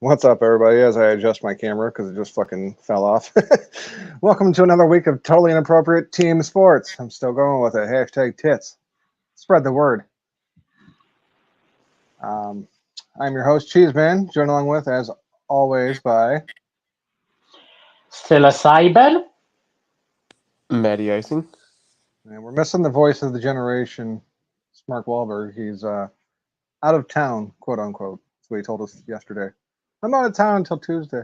What's up, everybody? As I adjust my camera because it just fucking fell off. Welcome to another week of totally inappropriate team sports. I'm still going with it. Hashtag tits. Spread the word. I'm your host, Cheeseman, joined along with, as always, by Psilocybin? Matty Icing. and we're missing the voice of the generation, Mark Wahlberg. He's out of town, quote unquote. That's what he told us yesterday. I'm out of town until Tuesday.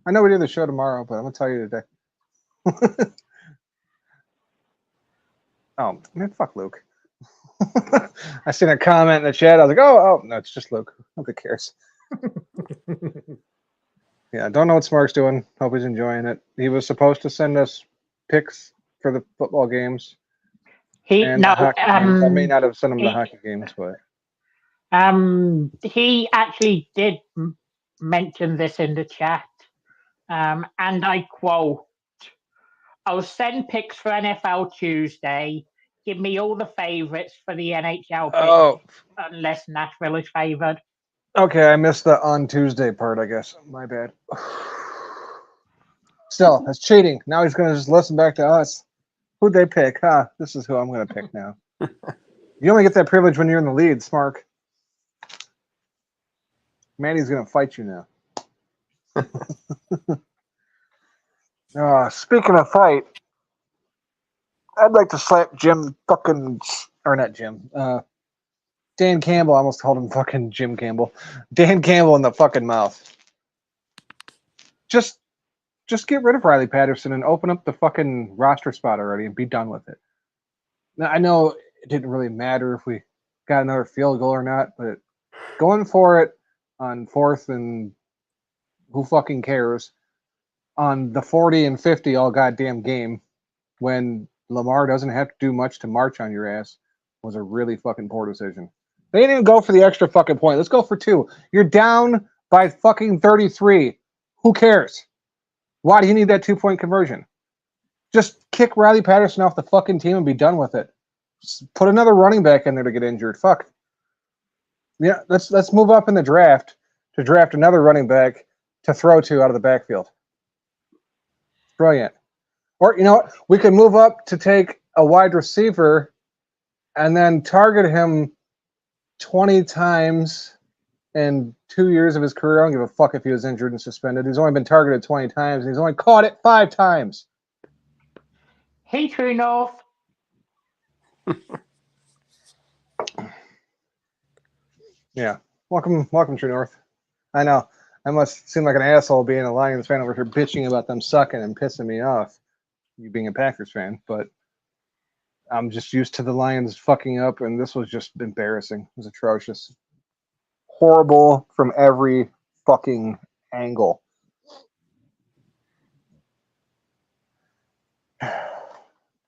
I know we do the show tomorrow, but I'm gonna tell you today. Oh man, fuck Luke. I seen a comment in the chat. I was like, oh, no, it's just Luke. Nobody cares. Yeah, don't know what Smark's doing. Hope he's enjoying it. He was supposed to send us picks for the football games and the hockey games. I may not have sent him the hockey games, but he actually did mention this in the chat, and I quote, "I'll send picks for NFL Tuesday. Give me all the favorites for the NHL picks, unless Nashville is favored." Okay, I missed the on Tuesday part, I guess. My bad. Still, that's cheating. Now he's going to just listen back to us. Who'd they pick? This is who I'm going to pick now. You only get that privilege when you're in the lead, Smark. Manny's going to fight you now. Speaking of fight, I'd like to slap Jim fucking... Or not Jim. Dan Campbell. I almost called him fucking Jim Campbell. Dan Campbell in the fucking mouth. Just get rid of Riley Patterson and open up the fucking roster spot already and be done with it. Now, I know it didn't really matter if we got another field goal or not, but going for it on fourth and who fucking cares on the 40 and 50 all goddamn game when Lamar doesn't have to do much to march on your ass was a really fucking poor decision. They didn't even go for the extra fucking point. Let's go for 2. You're down by fucking 33. Who cares? Why do you need that 2-point conversion? Just kick Riley Patterson off the fucking team and be done with it. Just put another running back in there to get injured. Fuck. Yeah, let's move up in the draft to draft another running back to throw to out of the backfield. Brilliant. Or you know what? We could move up to take a wide receiver and then target him 20 times in 2 years of his career. I don't give a fuck if he was injured and suspended. He's only been targeted 20 times, and he's only caught it 5 times. Hey, True North. Yeah. Welcome, True North. I know. I must seem like an asshole being a Lions fan over here bitching about them sucking and pissing me off, you being a Packers fan, but I'm just used to the Lions fucking up, and this was just embarrassing. It was atrocious. Horrible from every fucking angle.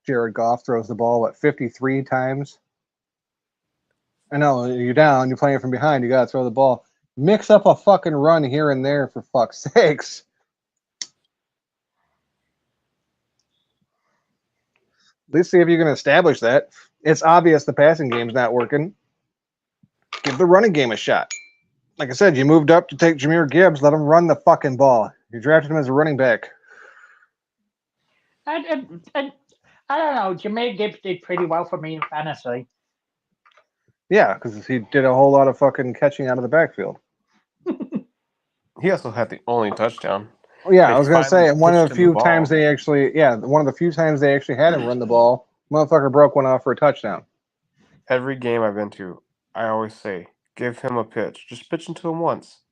Jared Goff throws the ball, 53 times? I know, you're down, you're playing from behind, you gotta throw the ball. Mix up a fucking run here and there, for fuck's sakes. At least see if you can establish that. It's obvious the passing game's not working. Give the running game a shot. Like I said, you moved up to take Jahmyr Gibbs. Let him run the fucking ball. You drafted him as a running back. I don't know. Jahmyr Gibbs did pretty well for me in fantasy. Yeah, because he did a whole lot of fucking catching out of the backfield. He also had the only touchdown. Oh, yeah, I was going to say, one of the few times they actually had him run the ball, motherfucker broke one off for a touchdown. Every game I've been to, I always say, give him a pitch. Just pitch into him once.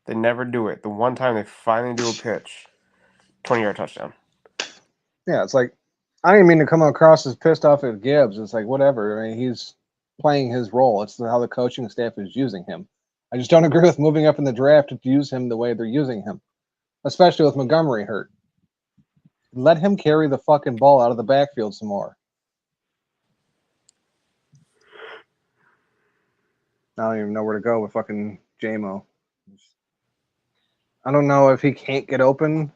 They never do it. The one time they finally do a pitch, 20-yard touchdown. Yeah, it's like, I didn't mean to come across as pissed off at Gibbs. It's like, whatever. I mean, he's playing his role. It's how the coaching staff is using him. I just don't agree with moving up in the draft to use him the way they're using him, especially with Montgomery hurt. Let him carry the fucking ball out of the backfield some more. I don't even know where to go with fucking J-Mo. I don't know if he can't get open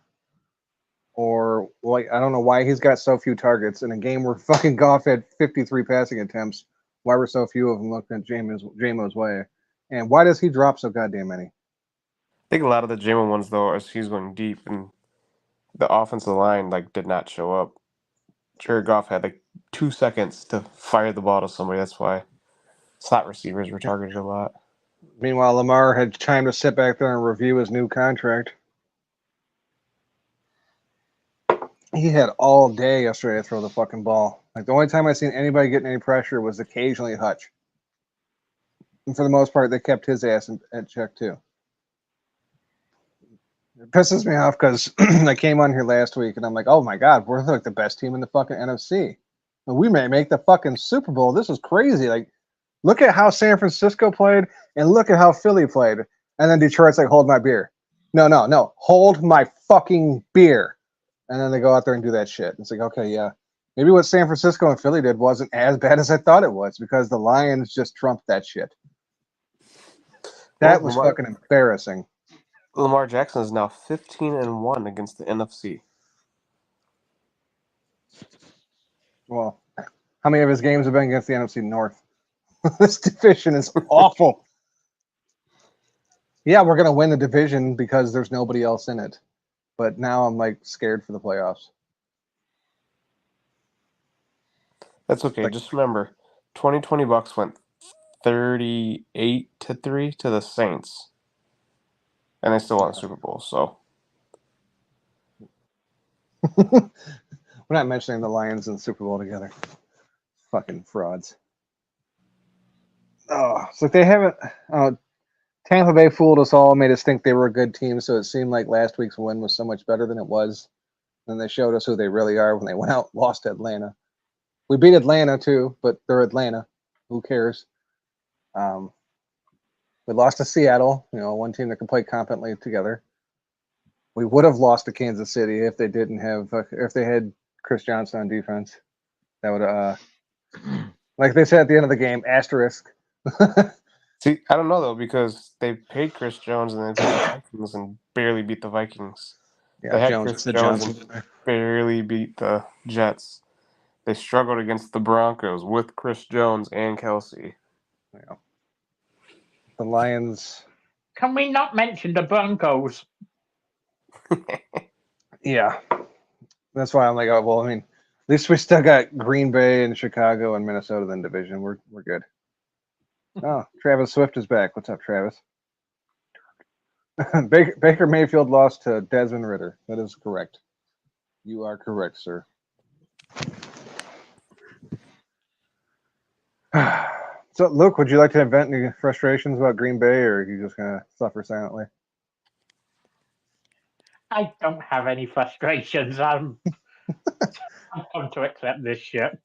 or like I don't know why he's got so few targets in a game where fucking Goff had 53 passing attempts. Why were so few of them looking at J-Mo's way? And why does he drop so goddamn many? think a lot of the Jamin ones though, as he's going deep, and the offensive line did not show up. Jared Goff had 2 seconds to fire the ball to somebody. That's why slot receivers were targeted a lot. Meanwhile, Lamar had time to sit back there and review his new contract. He had all day yesterday to throw the fucking ball. The only time I seen anybody getting any pressure was occasionally Hutch. And for the most part, they kept his ass at check too. It pisses me off because I came on here last week and I'm like, oh my God, we're the best team in the fucking NFC. And we may make the fucking Super Bowl. This is crazy. Look at how San Francisco played and look at how Philly played. And then Detroit's hold my beer. No. Hold my fucking beer. And then they go out there and do that shit. It's okay, yeah. Maybe what San Francisco and Philly did wasn't as bad as I thought it was because the Lions just trumped that shit. That was fucking embarrassing. Lamar Jackson is now 15-1 against the NFC. Well, how many of his games have been against the NFC North? This division is awful. Yeah, we're going to win the division because there's nobody else in it. But now I'm scared for the playoffs. That's okay. Just remember, 2020 Bucks went 38-3 to the Saints, and they still won the Super Bowl. So we're not mentioning the Lions and the Super Bowl together. Fucking frauds. Oh, it's they haven't. Tampa Bay fooled us all, made us think they were a good team, so it seemed like last week's win was so much better than it was. And they showed us who they really are when they went out and lost to Atlanta. We beat Atlanta too, but they're Atlanta. Who cares? We lost to Seattle, one team that can play competently together. We would have lost to Kansas City if they didn't have, if they had Chris Johnson on defense. That would, like they said at the end of the game, asterisk. See, I don't know though because they paid Chris Jones and they played the Vikings and barely beat the Vikings. Yeah, they had Jones, Chris Jones and barely beat the Jets. They struggled against the Broncos with Chris Jones and Kelsey. Yeah. The Lions. Can we not mention the Broncos? Yeah. That's why I'm at least we still got Green Bay and Chicago and Minnesota in division. We're good. Oh, Travis Swift is back. What's up, Travis? Baker Mayfield lost to Desmond Ridder. That is correct. You are correct, sir. So, Luke, would you like to vent any frustrations about Green Bay, or are you just going to suffer silently? I don't have any frustrations. I'm going to accept this shit.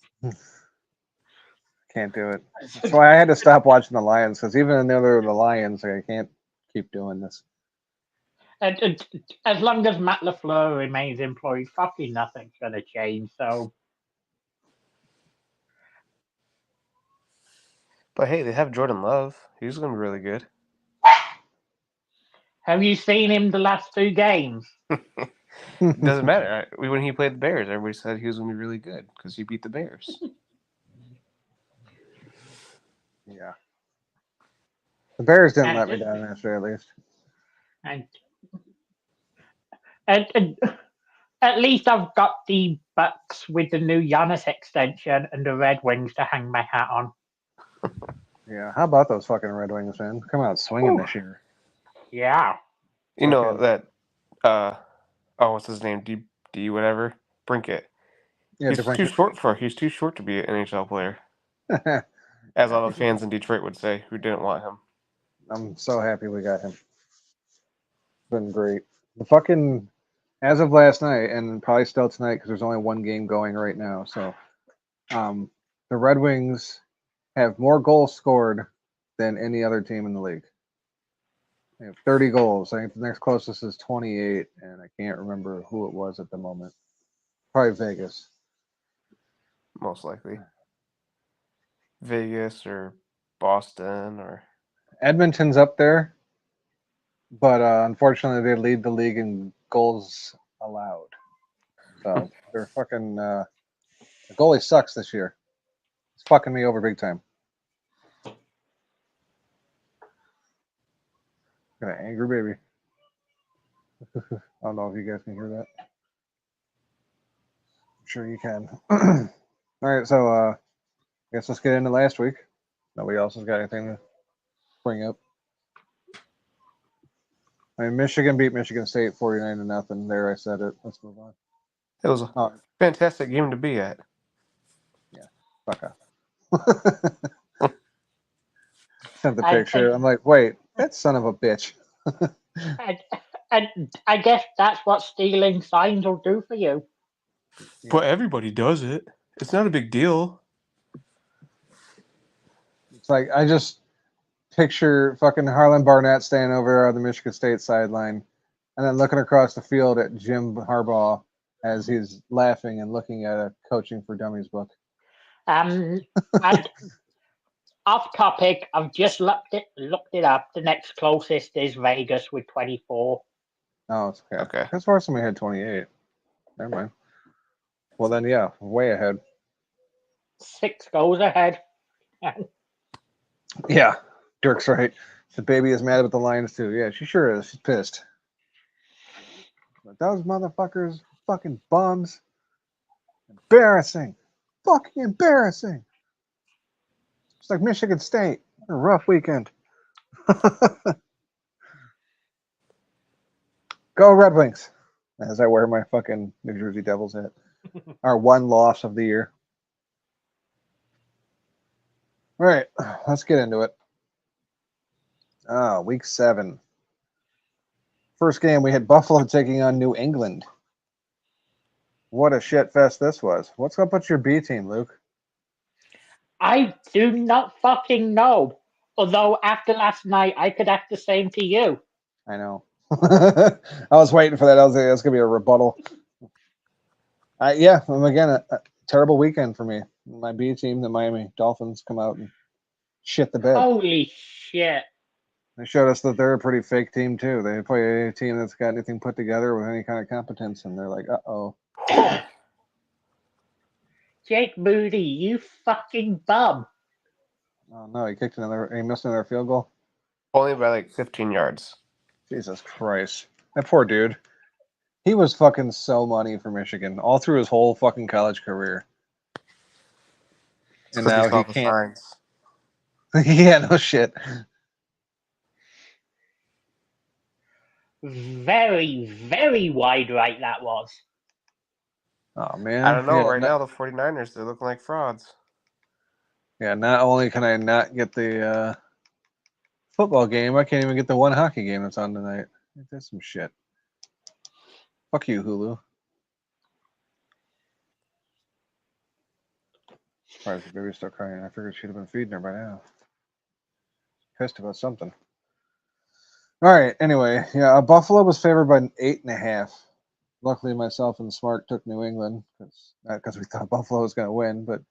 Can't do it. That's why I had to stop watching the Lions, because even though they're the Lions, I can't keep doing this. And as long as Matt LaFleur remains employed, fucking nothing's going to change. So, But hey, they have Jordan Love. He's going to be really good. have you seen him the last 2 games? It doesn't matter. When he played the Bears, everybody said he was going to be really good because he beat the Bears. Yeah. The Bears didn't let me down yesterday, at least. And at least I've got the Bucks with the new Giannis extension and the Red Wings to hang my hat on. Yeah, how about those fucking Red Wings, man? Come out swinging this year. Yeah. You know that, what's his name? D whatever? Brinkett. Yeah, He's too short to be an NHL player. As all the fans in Detroit would say, who didn't want him. I'm so happy we got him. It's been great. The fucking, as of last night, and probably still tonight, because there's only one game going right now. So, the Red Wings have more goals scored than any other team in the league. They have 30 goals. I think the next closest is 28, and I can't remember who it was at the moment. Probably Vegas. Most likely. Vegas or Boston or Edmonton's up there, but unfortunately they lead the league in goals allowed. So they're fucking. The goalie sucks this year. It's fucking me over big time. Got an angry baby. I don't know if you guys can hear that. I'm sure you can. All right, so I guess let's get into last week. Nobody else has got anything to bring up. I mean, Michigan beat Michigan State 49-0. There, I said it. Let's move on. It was a fantastic game to be at. Fuck off. Sent the picture. I'm like, wait, that son of a bitch. I guess that's what stealing signs will do for you. But everybody does it. It's not a big deal. It's like I just picture fucking Harlan Barnett standing over on the Michigan State sideline and then looking across the field at Jim Harbaugh as he's laughing and looking at a Coaching for Dummies book. And off topic, I've just looked it up. The next closest is Vegas with 24. Oh, it's okay. Okay. As far as somebody had 28. Never mind. Well, then, yeah, way ahead. 6 goals ahead. Yeah, Dirk's right. The baby is mad about the Lions, too. Yeah, she sure is. She's pissed. But those motherfuckers, fucking bums. Embarrassing. Fucking embarrassing. It's like Michigan State. A rough weekend. Go Red Wings. As I wear my fucking New Jersey Devils hat. Our one loss of the year. All right, let's get into it. Week 7. First game, we had Buffalo taking on New England. What a shit fest this was. What's up with your B team, Luke? I do not fucking know. Although after last night, I could act the same to you. I know. I was waiting for that. I was like, that's going to be a rebuttal. Yeah, again, a terrible weekend for me. My B team, the Miami Dolphins, come out and shit the bed. Holy shit. They showed us that they're a pretty fake team, too. They play a team that's got anything put together with any kind of competence, and they're like, uh-oh. Jake Moody, you fucking bum. Oh, no, he missed another field goal? Only by like 15 yards. Jesus Christ. That poor dude. He was fucking so money for Michigan all through his whole fucking college career. And now he can't. Yeah, no shit. Very, very wide right that was. Oh, man. I don't know. Yeah, right now, the 49ers, they're looking like frauds. Yeah, not only can I not get the football game, I can't even get the one hockey game that's on tonight. That's some shit. Fuck you, Hulu. Surprised the baby's still crying. I figured she'd have been feeding her by now. Pissed about something. All right. Anyway, yeah, Buffalo was favored by 8.5. Luckily, myself and Smart took New England not because we thought Buffalo was going to win, but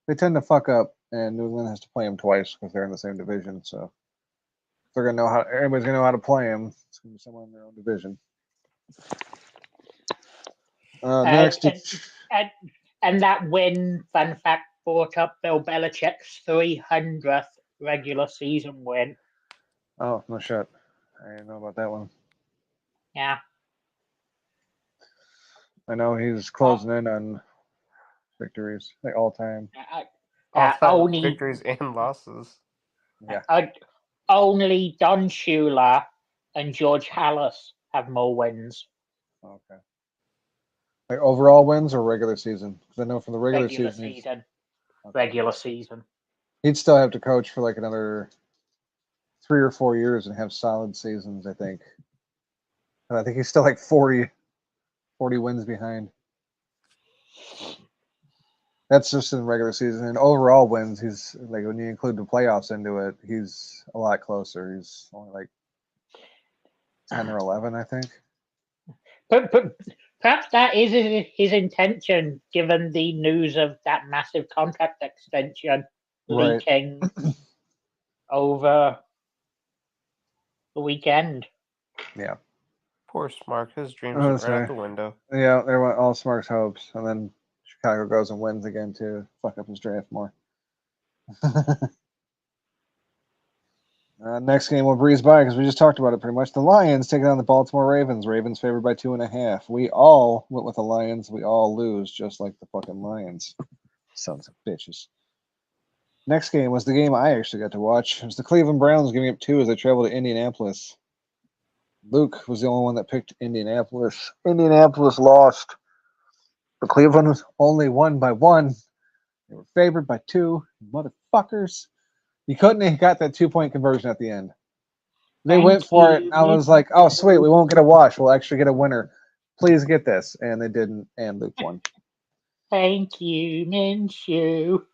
they tend to fuck up, and New England has to play them twice because they're in the same division. So they're going to know how. Everybody's going to know how to play them. It's going to be someone in their own division. Next, and that win, fun fact, brought up Bill Belichick's 300th regular season win. Oh, no shit. I didn't know about that one. Yeah. I know he's closing in on victories, like all time. Only victories and losses. Yeah. Only Don Shula and George Halas have more wins. Okay. Like overall wins or regular season? Because I know for the regular season. Regular season. He'd still have to coach for like another 3 or 4 years and have solid seasons, I think. And I think he's still like 40 wins behind. That's just in regular season. And overall wins, he's like when you include the playoffs into it, he's a lot closer. He's only like 10 or 11, I think. But perhaps that is his intention, given the news of that massive contract extension leaking over the weekend. Yeah. Poor Smart. His dreams went right out the window. Yeah, there went all Smart's hopes. And then Chicago goes and wins again to fuck up his draft more. Next game we'll breeze by because we just talked about it pretty much. The Lions taking on the Baltimore Ravens. Ravens favored by 2.5. We all went with the Lions. We all lose, just like the fucking Lions. Sons of bitches. Next game was the game I actually got to watch. It was the Cleveland Browns giving up 2 as they traveled to Indianapolis. Luke was the only one that picked Indianapolis. Indianapolis lost. But Cleveland was only won by 1. They were favored by 2. Motherfuckers. You couldn't have got that 2-point conversion at the end. They went for it. And I was like, oh, sweet. We won't get a wash. We'll actually get a winner. Please get this. And they didn't. And Luke won. Thank you, Minshew.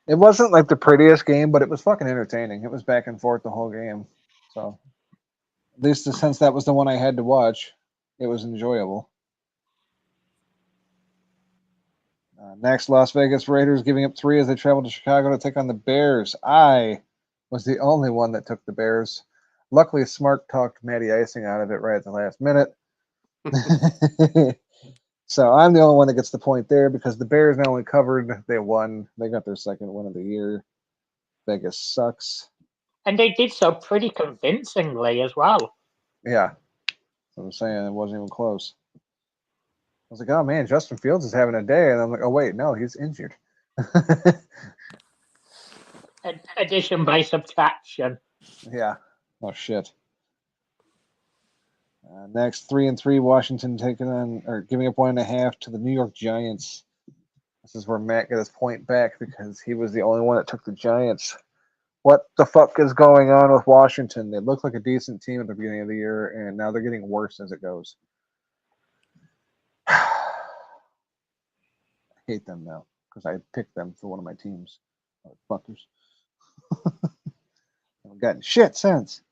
It wasn't like the prettiest game, but it was fucking entertaining. It was back and forth the whole game. So, at least since that was the one I had to watch, it was enjoyable. Next, Las Vegas Raiders giving up 3 as they travel to Chicago to take on the Bears. I was the only one that took the Bears. Luckily, Smart talked Matty Icing out of it right at the last minute. So I'm the only one that gets the point there because the Bears not only covered, they won. They got their second win of the year. Vegas sucks. And they did so pretty convincingly as well. Yeah. I'm saying it wasn't even close. I was like, oh man, Justin Fields is having a day. And I'm like, oh wait, no, he's injured. Addition by subtraction. Yeah. Oh shit. Next, 3-3, Washington taking on or giving up 1.5 to the New York Giants. This is where Matt got his point back because he was the only one that took the Giants. What the fuck is going on with Washington? They looked like a decent team at the beginning of the year, and now they're getting worse as it goes. I hate them now because I picked them for one of my teams. Fuckers. Haven't gotten shit since.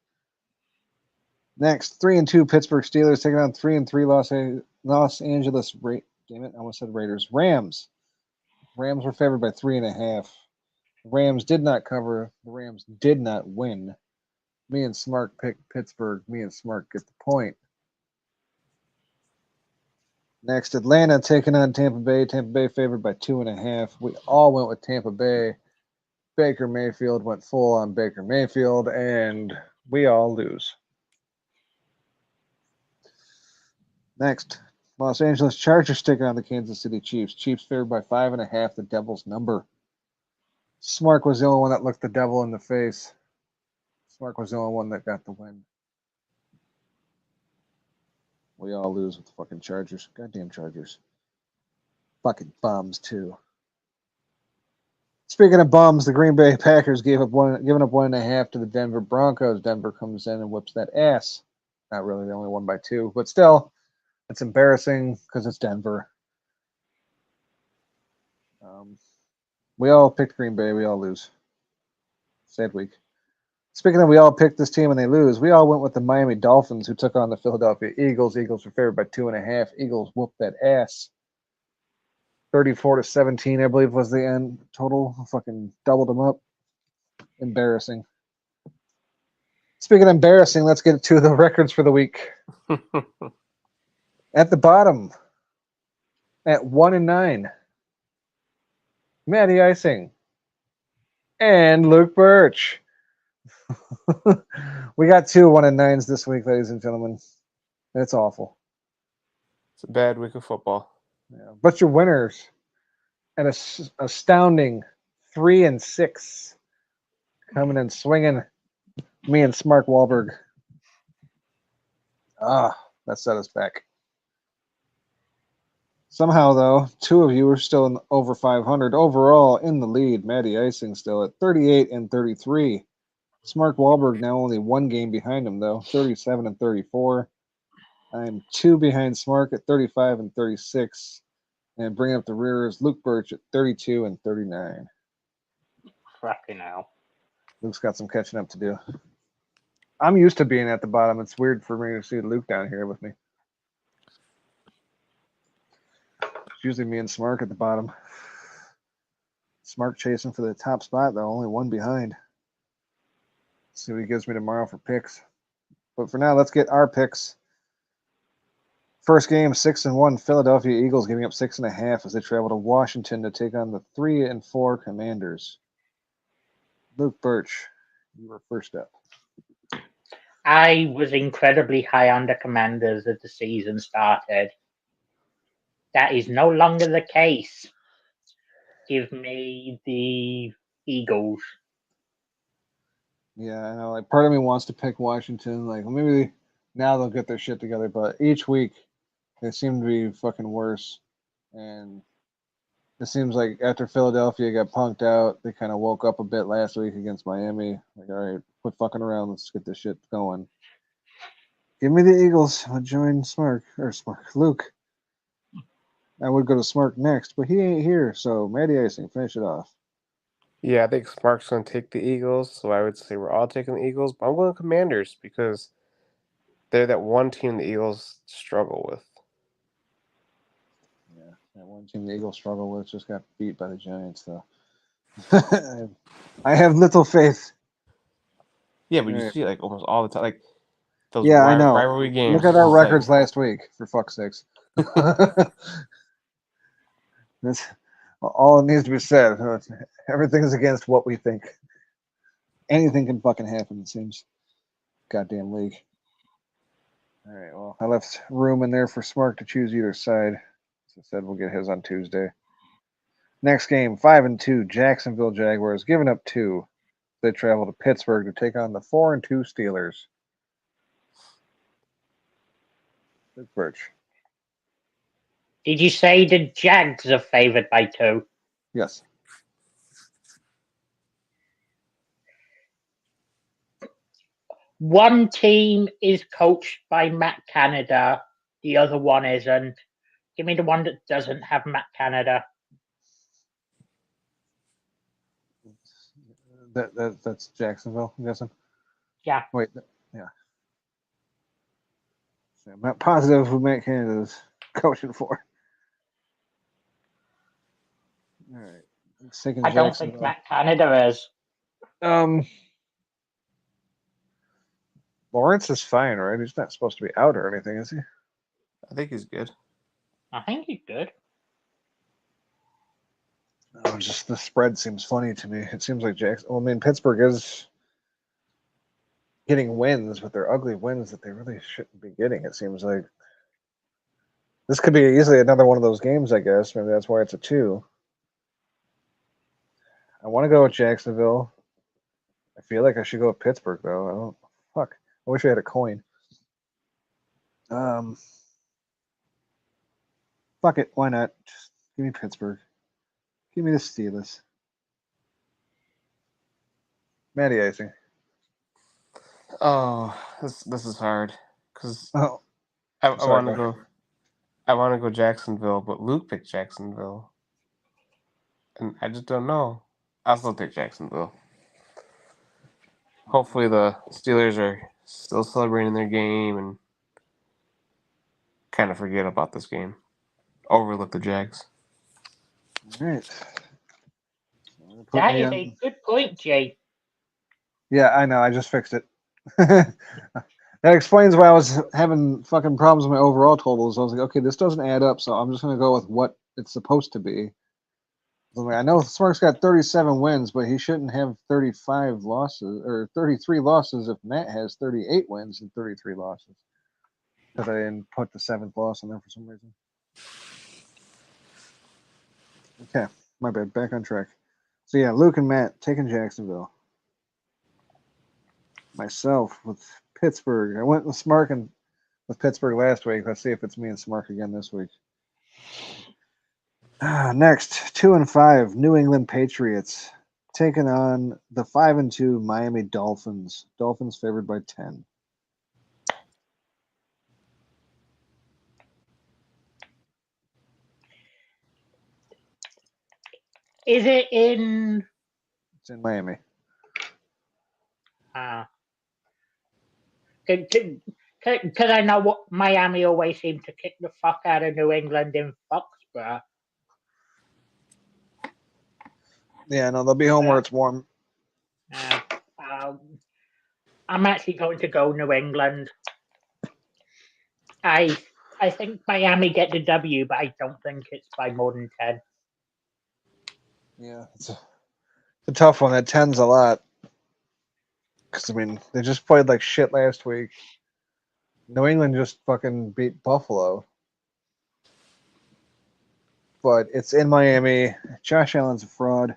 Next, 3-2 Pittsburgh Steelers taking on 3-3 Los Angeles. Damn it, I almost said Raiders. Rams. Rams were favored by 3.5. The Rams did not cover. The Rams did not win. Me and Smart picked Pittsburgh. Me and Smart get the point. Next, Atlanta taking on Tampa Bay. Tampa Bay favored by 2.5. We all went with Tampa Bay. Baker Mayfield went full on Baker Mayfield, and we all lose. Next, Los Angeles Chargers taking on the Kansas City Chiefs. Chiefs favored by 5.5, the Devil's number. Smart was the only one that looked the devil in the face. Smart was the only one that got the win. We all lose with the fucking Chargers. Goddamn Chargers. Fucking bums, too. Speaking of bums, the Green Bay Packers giving up 1.5 to the Denver Broncos. Denver comes in and whips that ass. Not really, they only won by 2, but still, it's embarrassing because it's Denver. We all picked Green Bay. We all lose. Sad week. Speaking of we all picked this team and they lose, we all went with the Miami Dolphins who took on the Philadelphia Eagles. Eagles were favored by 2.5. Eagles whooped that ass. 34-17, I believe, was the end total. Fucking doubled them up. Embarrassing. Speaking of embarrassing, let's get to the records for the week. At the bottom, at 1-9, Matty Icing and Luke Birch. We got 2 1-9s this week, ladies and gentlemen. It's awful. It's a bad week of football. Yeah, but your winners, an astounding 3-6, coming and swinging. Me and Smart Wahlberg. That set us back. Somehow, though, 2 of you are still in over 500 overall in the lead. Matty Icing still at 38-33. Smart Wahlberg now only 1 game behind him, though, 37-34. I'm 2 behind Smart at 35-36. And bringing up the rear is Luke Birch at 32-39. Fucking hell. Luke's got some catching up to do. I'm used to being at the bottom. It's weird for me to see Luke down here with me. It's usually me and Smart at the bottom. Smart chasing for the top spot, though, only 1 behind. See what he gives me tomorrow for picks. But for now, let's get our picks. First game, 6-1, Philadelphia Eagles giving up 6.5 as they travel to Washington to take on the 3-4 Commanders. Luke Birch you were first up. I was incredibly high on the Commanders as the season started. That is no longer the case. Give me the Eagles. Yeah, I know. Like, part of me wants to pick Washington. Like, maybe now they'll get their shit together, but each week they seem to be fucking worse. And it seems like after Philadelphia got punked out, they kind of woke up a bit last week against Miami. Like, all right, quit fucking around. Let's get this shit going. Give me the Eagles. I'll join Luke. I would go to Smark next, but he ain't here. So, Matty Icing, finish it off. Yeah, I think Smark's going to take the Eagles, so I would say we're all taking the Eagles. But I'm going Commanders because they're that one team the Eagles struggle with. Yeah, that one team the Eagles struggle with just got beat by the Giants, though. I have little faith. Yeah, but you Right. see it like almost all the time. Like those Yeah, I know. rivalry games. Look at our it's like- records last week, for fuck's sakes. That's all it needs to be said. Everything's against what we think. Anything can fucking happen, it seems. Goddamn league. All right, well, I left room in there for Smark to choose either side. As I said, we'll get his on Tuesday. Next game, 5-2, Jacksonville Jaguars, giving up 2. They travel to Pittsburgh to take on the 4-2 Steelers. Big Birch. Did you say the Jags are favored by 2? Yes. One team is coached by Matt Canada, the other one isn't. Give me the one that doesn't have Matt Canada. That's Jacksonville, I'm guessing. Yeah. Wait, yeah. So I'm not positive who Matt Canada is coaching for. All right. I don't think Matt Canada is. Lawrence is fine, right? He's not supposed to be out or anything, is he? I think he's good. I think he's good. Oh, just the spread seems funny to me. It seems like Jackson. Well, I mean, Pittsburgh is getting wins, but they're ugly wins that they really shouldn't be getting. It seems like this could be easily another one of those games. I guess maybe that's why it's a 2. I want to go with Jacksonville. I feel like I should go with Pittsburgh though. I don't. Fuck. I wish I had a coin. Fuck it. Why not? Just give me Pittsburgh. Give me the Steelers. Matty Icing. Oh, this is hard because Oh, I sorry, want to go. I want to go Jacksonville, but Luke picked Jacksonville, and I just don't know. I'll still pick Jacksonville. Hopefully, the Steelers are still celebrating their game and kind of forget about this game. Overlook the Jags. All right. That is a good point, Jay. Yeah, I know. I just fixed it. That explains why I was having fucking problems with my overall totals. I was like, okay, this doesn't add up, so I'm just going to go with what it's supposed to be. I know Smark's got 37 wins, but he shouldn't have 35 losses or 33 losses if Matt has 38 wins and 33 losses. Because I didn't put the 7th loss in there for some reason. Okay, my bad. Back on track. So yeah, Luke and Matt taking Jacksonville. Myself with Pittsburgh. I went with Smark and with Pittsburgh last week. Let's see if it's me and Smark again this week. Next, 2-5, New England Patriots taking on the 5-2 Miami Dolphins. Dolphins favored by 10. Is it in? It's in Miami. Because I know what Miami always seem to kick the fuck out of New England in Foxborough. Yeah, no, they'll be home where it's warm. I'm actually going to go New England. I think Miami get the W, but I don't think it's by more than 10. Yeah, it's a tough one. That 10's a lot. Because, I mean, they just played like shit last week. New England just fucking beat Buffalo. But it's in Miami. Josh Allen's a fraud.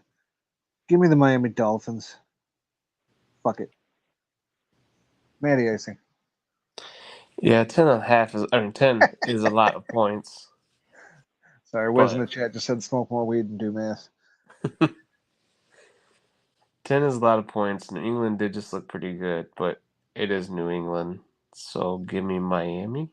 Give me the Miami Dolphins. Fuck it. Matty icing. Yeah, 10.5 is, 10 is a lot of points. Sorry, Wiz in the chat just said smoke more weed and do math. 10 is a lot of points. New England did just look pretty good, but it is New England. So give me Miami.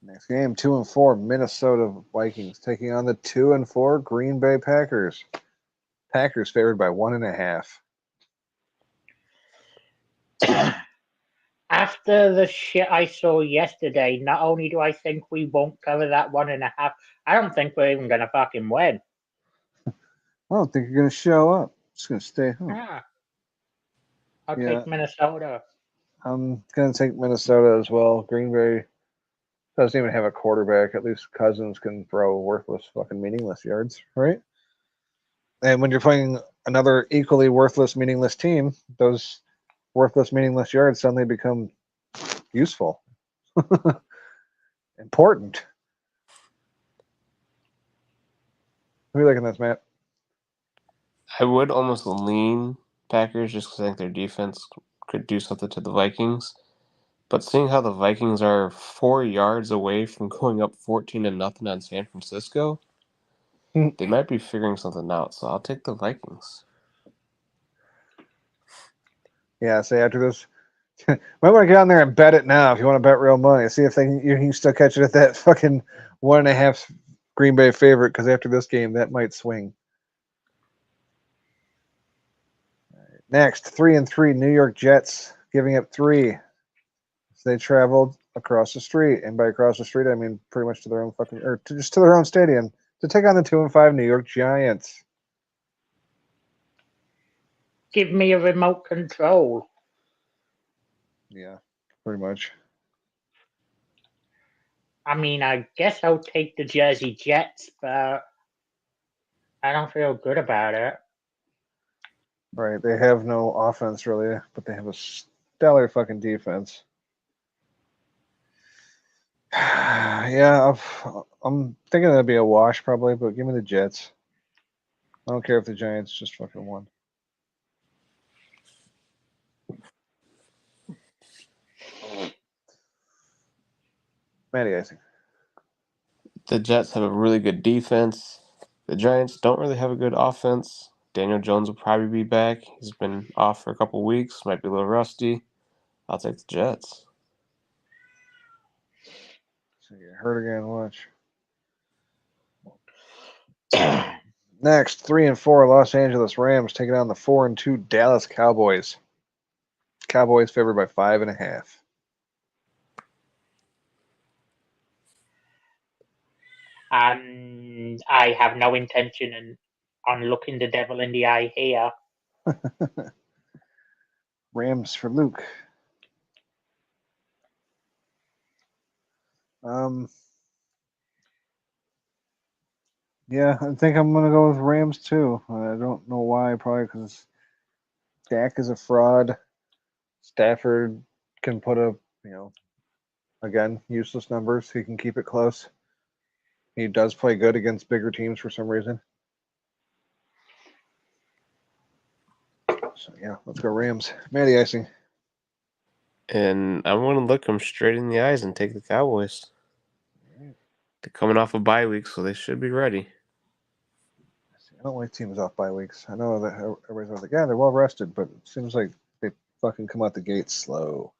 Next game, 2-4 Minnesota Vikings taking on the 2-4 Green Bay Packers. Packers favored by 1.5. After the shit I saw yesterday, not only do I think we won't cover that 1.5, I don't think we're even gonna fucking win. I don't think you're gonna show up. Just gonna stay home. Yeah. I'll take Minnesota. I'm gonna take Minnesota as well. Green Bay doesn't even have a quarterback. At least Cousins can throw worthless, fucking meaningless yards, right? And when you're playing another equally worthless, meaningless team, those worthless, meaningless yards suddenly become useful, important. Who are you looking at this, Matt? I would almost lean Packers just because I think their defense could do something to the Vikings. But seeing how the Vikings are 4 yards away from going up 14-0 on San Francisco, they might be figuring something out. So I'll take the Vikings. Yeah, say after this, might want to get on there and bet it now if you want to bet real money. See if you can still catch it at that fucking 1.5 Green Bay favorite, because after this game, that might swing. Next, 3-3 New York Jets giving up 3. So they traveled across the street, and by across the street, I mean pretty much to their own fucking, or just to their own stadium to take on the 2-5 New York Giants. Give me a remote control. Yeah, pretty much. I mean, I guess I'll take the Jersey Jets, but I don't feel good about it. Right, they have no offense really, but they have a stellar fucking defense. Yeah, I'm thinking that'd be a wash probably, but give me the Jets. I don't care if the Giants just fucking won. Matty icing. The Jets have a really good defense. The Giants don't really have a good offense. Daniel Jones will probably be back. He's been off for a couple weeks. Might be a little rusty. I'll take the Jets. So you hurt again, watch. Next, 3-4 Los Angeles Rams taking on the 4-2 Dallas Cowboys. Cowboys favored by 5.5. And I have no intention on looking the devil in the eye here. Rams for Luke. Yeah, I think I'm gonna go with Rams too. I don't know why. Probably because Dak is a fraud. Stafford can put up, again, useless numbers. He can keep it close. He does play good against bigger teams for some reason. So yeah, let's go Rams. Matty icing. And I'm going to look them straight in the eyes and take the Cowboys. They're coming off a bye week, so they should be ready. I don't like teams off bye weeks. I know that everybody's like, yeah, they're well rested, but it seems like they fucking come out the gate slow.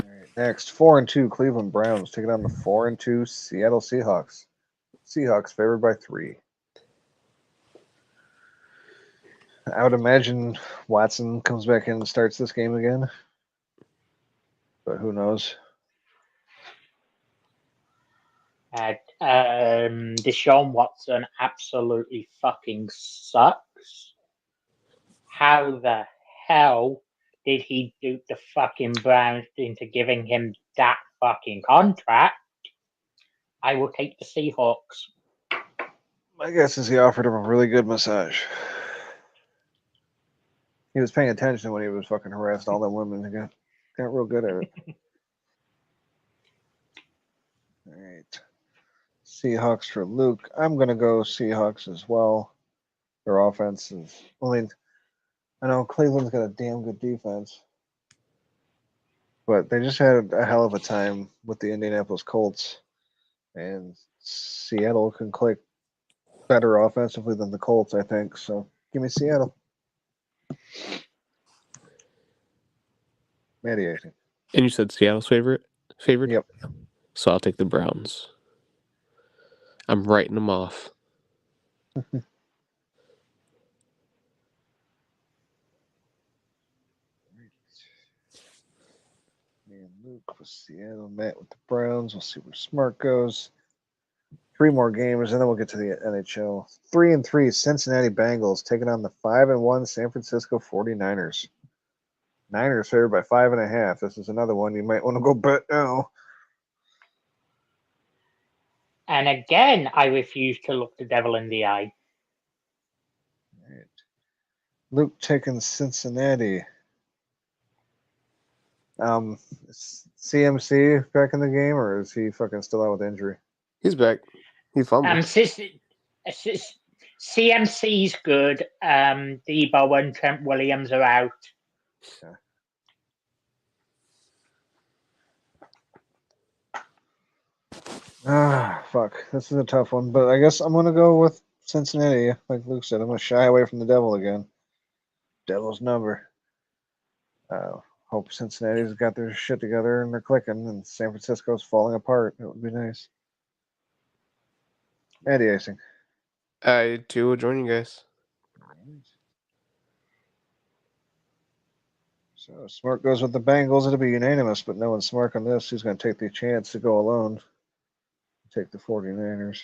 All right, next, 4-2 Cleveland Browns taking on the 4-2 Seattle Seahawks. Seahawks favored by 3. I would imagine Watson comes back in and starts this game again, but who knows? Deshaun Watson absolutely fucking sucks. How the hell did he dupe the fucking Browns into giving him that fucking contract, I will take the Seahawks. My guess is he offered him a really good massage. He was paying attention when he was fucking harassed all them women. He got real good at it. All right. Seahawks for Luke. I'm going to go Seahawks as well. Their offense is... I know Cleveland's got a damn good defense. But they just had a hell of a time with the Indianapolis Colts. And Seattle can click better offensively than the Colts, I think. So give me Seattle. Matty, I think. And you said Seattle's favored? Yep. So I'll take the Browns. I'm writing them off. Me and Luke with Seattle, Matt with the Browns. We'll see where Smart goes. 3 more games, and then we'll get to the NHL. 3-3 Cincinnati Bengals taking on the 5-1 San Francisco 49ers. Niners favored by 5.5. This is another one you might want to go bet now. And again, I refuse to look the devil in the eye. Right. Luke taking Cincinnati. Is CMC back in the game, or is he fucking still out with injury? He's back. He fumbled. CMC's good. Debo and Trent Williams are out. Okay. Fuck. This is a tough one, but I guess I'm going to go with Cincinnati. Like Luke said, I'm going to shy away from the devil again. Devil's number. Hope Cincinnati's got their shit together and they're clicking, and San Francisco's falling apart. It would be nice. Andy Icing. I too will join you guys. So Smart goes with the Bengals. It'll be unanimous, but no one's smart on this. He's going to take the chance to go alone. Take the 49ers.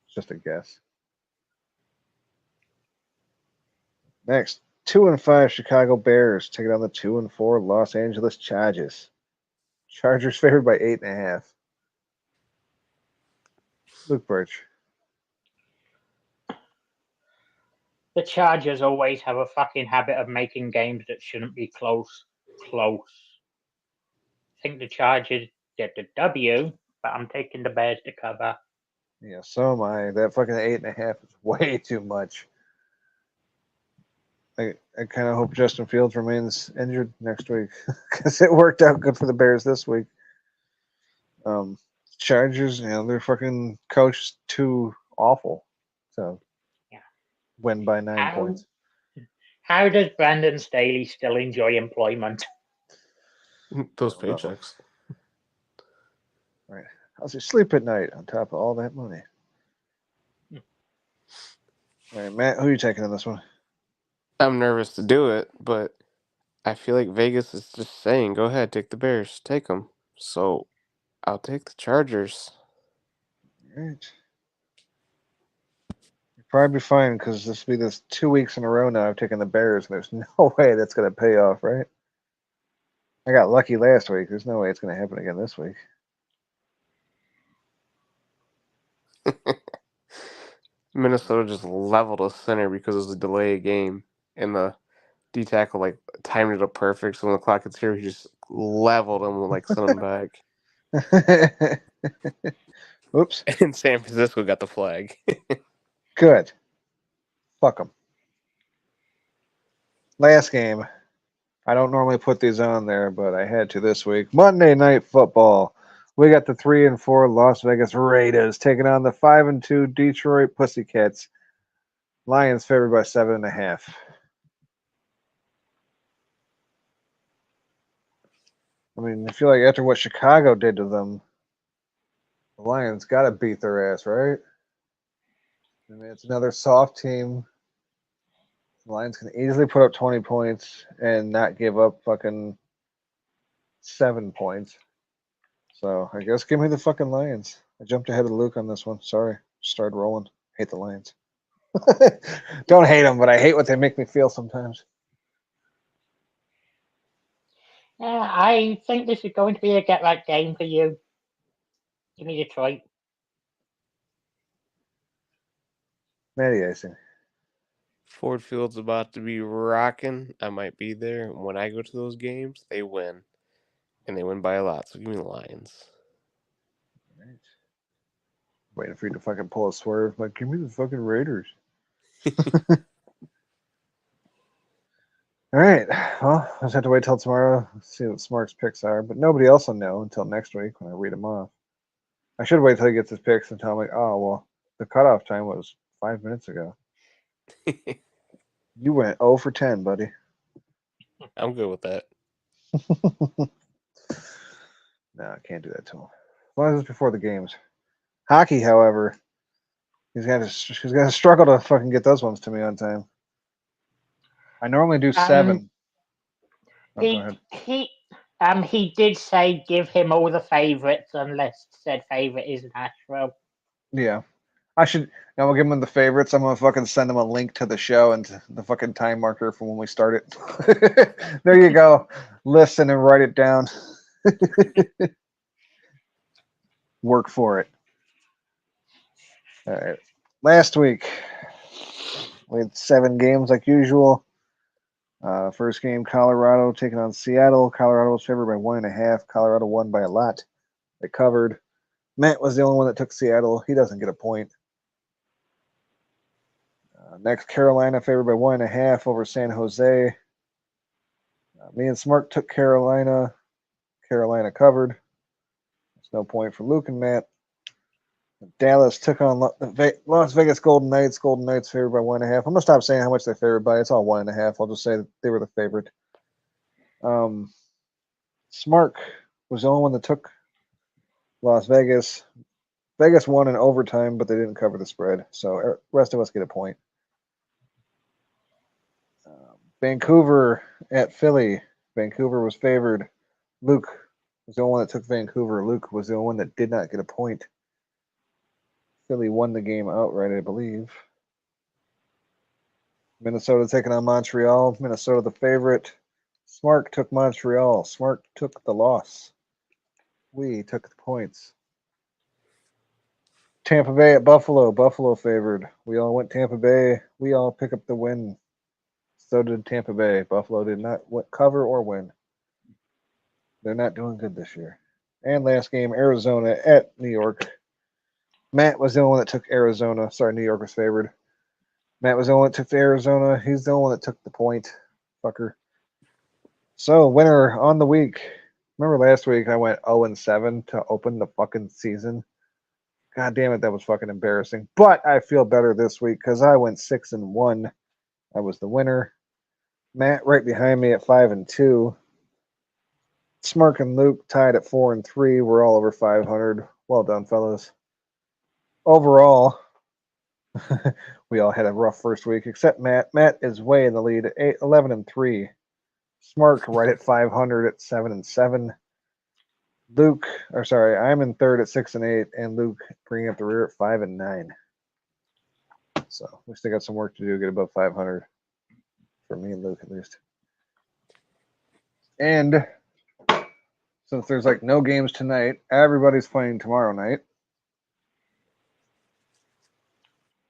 It's just a guess. Next, 2-5 Chicago Bears taking on the 2-4 Los Angeles Chargers. Chargers favored by 8.5. Luke Birch. The Chargers always have a fucking habit of making games that shouldn't be close. I think the Chargers get the W, but I'm taking the Bears to cover. Yeah, so am I. That fucking 8.5 is way too much. I kind of hope Justin Fields remains injured next week because it worked out good for the Bears this week. Chargers, their fucking coach is too awful. So, win by 9 points. How does Brandon Staley still enjoy employment? Those paychecks. Right. How's he sleep at night on top of all that money? All right, Matt, who are you taking in this one? I'm nervous to do it, but I feel like Vegas is just saying, go ahead, take the Bears. Take them. So I'll take the Chargers. All right. You'll probably be fine because this will be 2 weeks in a row now I've taken the Bears, and there's no way that's going to pay off, right? I got lucky last week. There's no way it's going to happen again this week. Minnesota just leveled a center because it was a delay game, and the D tackle timed it up perfect. So when the clock gets here, he just leveled him and sent him back. Oops. And San Francisco got the flag. Good. Fuck them. Last game. I don't normally put these on there, but I had to this week. Monday Night Football. We got the 3-4 Las Vegas Raiders taking on the 5-2 Detroit Pussycats. Lions favored by 7.5. I mean, I feel like after what Chicago did to them, the Lions got to beat their ass, right? I mean, it's another soft team. The Lions can easily put up 20 points and not give up fucking 7 points. So I guess give me the fucking Lions. I jumped ahead of Luke on this one. Sorry. Started rolling. Hate the Lions. Don't hate them, but I hate what they make me feel sometimes. Yeah, I think this is going to be a get right game for you. Give me Detroit. Matty icing. Ford Field's about to be rocking. I might be there. When I go to those games, they win. And they win by a lot. So give me the Lions. Right. Waiting for you to fucking pull a swerve. Like, give me the fucking Raiders. All right. Well, I just have to wait till tomorrow to see what Smart's picks are. But nobody else will know until next week when I read them off. I should wait till he gets his picks and tell me, oh, well, the cutoff time was 5 minutes ago. You went 0 for 10, buddy. I'm good with that. No, I can't do that to him. As long as it's before the games. Hockey, however, he's got to struggle to fucking get those ones to me on time. I normally do 7. Oh, go ahead. He did say give him all the favorites unless said favorite is Nashville. Yeah. I should. I'm gonna give him the favorites. I'm gonna fucking send him a link to the show and the fucking time marker from when we start it. There you go. Listen and write it down. Work for it. All right. Last week we had 7 games like usual. First game, Colorado taking on Seattle. Colorado was favored by 1.5. Colorado won by a lot. They covered. Matt was the only one that took Seattle. He doesn't get a point. Next, Carolina favored by 1.5 over San Jose. Me and Smart took Carolina. Carolina covered. There's no point for Luke and Matt. Dallas took on Las Vegas Golden Knights. Golden Knights favored by 1.5. I'm gonna stop saying how much they're favored by. It's all 1.5. I'll just say that they were the favorite. Smart was the only one that took Las Vegas. Vegas won in overtime, but they didn't cover the spread. So the rest of us get a point. Vancouver at Philly. Vancouver was favored. Luke was the only one that took Vancouver. Luke was the only one that did not get a point. Philly won the game outright, I believe. Minnesota taking on Montreal. Minnesota the favorite. Smart took Montreal. Smart took the loss. We took the points. Tampa Bay at Buffalo. Buffalo favored. We all went Tampa Bay. We all pick up the win. So did Tampa Bay. Buffalo did not cover or win. They're not doing good this year. And last game, Arizona at New York. Matt was the only one that took Arizona. Sorry, New York was favored. Matt was the only one that took Arizona. He's the only one that took the point. Fucker. So, winner on the week. Remember last week I went 0-7 to open the fucking season? God damn it, that was fucking embarrassing. But I feel better this week because I went 6-1. I was the winner. Matt right behind me at 5-2. Smirk and Luke tied at 4-3. We're all over 500. Well done, fellas. Overall, we all had a rough first week, except Matt. Matt is way in the lead at 11-3. Smark right at 500 at 7-7. Luke, or sorry, I'm in third at 6-8, and Luke bringing up the rear at 5-9. So we still got some work to do to get above 500 for me and Luke at least. And since there's like no games tonight, everybody's playing tomorrow night.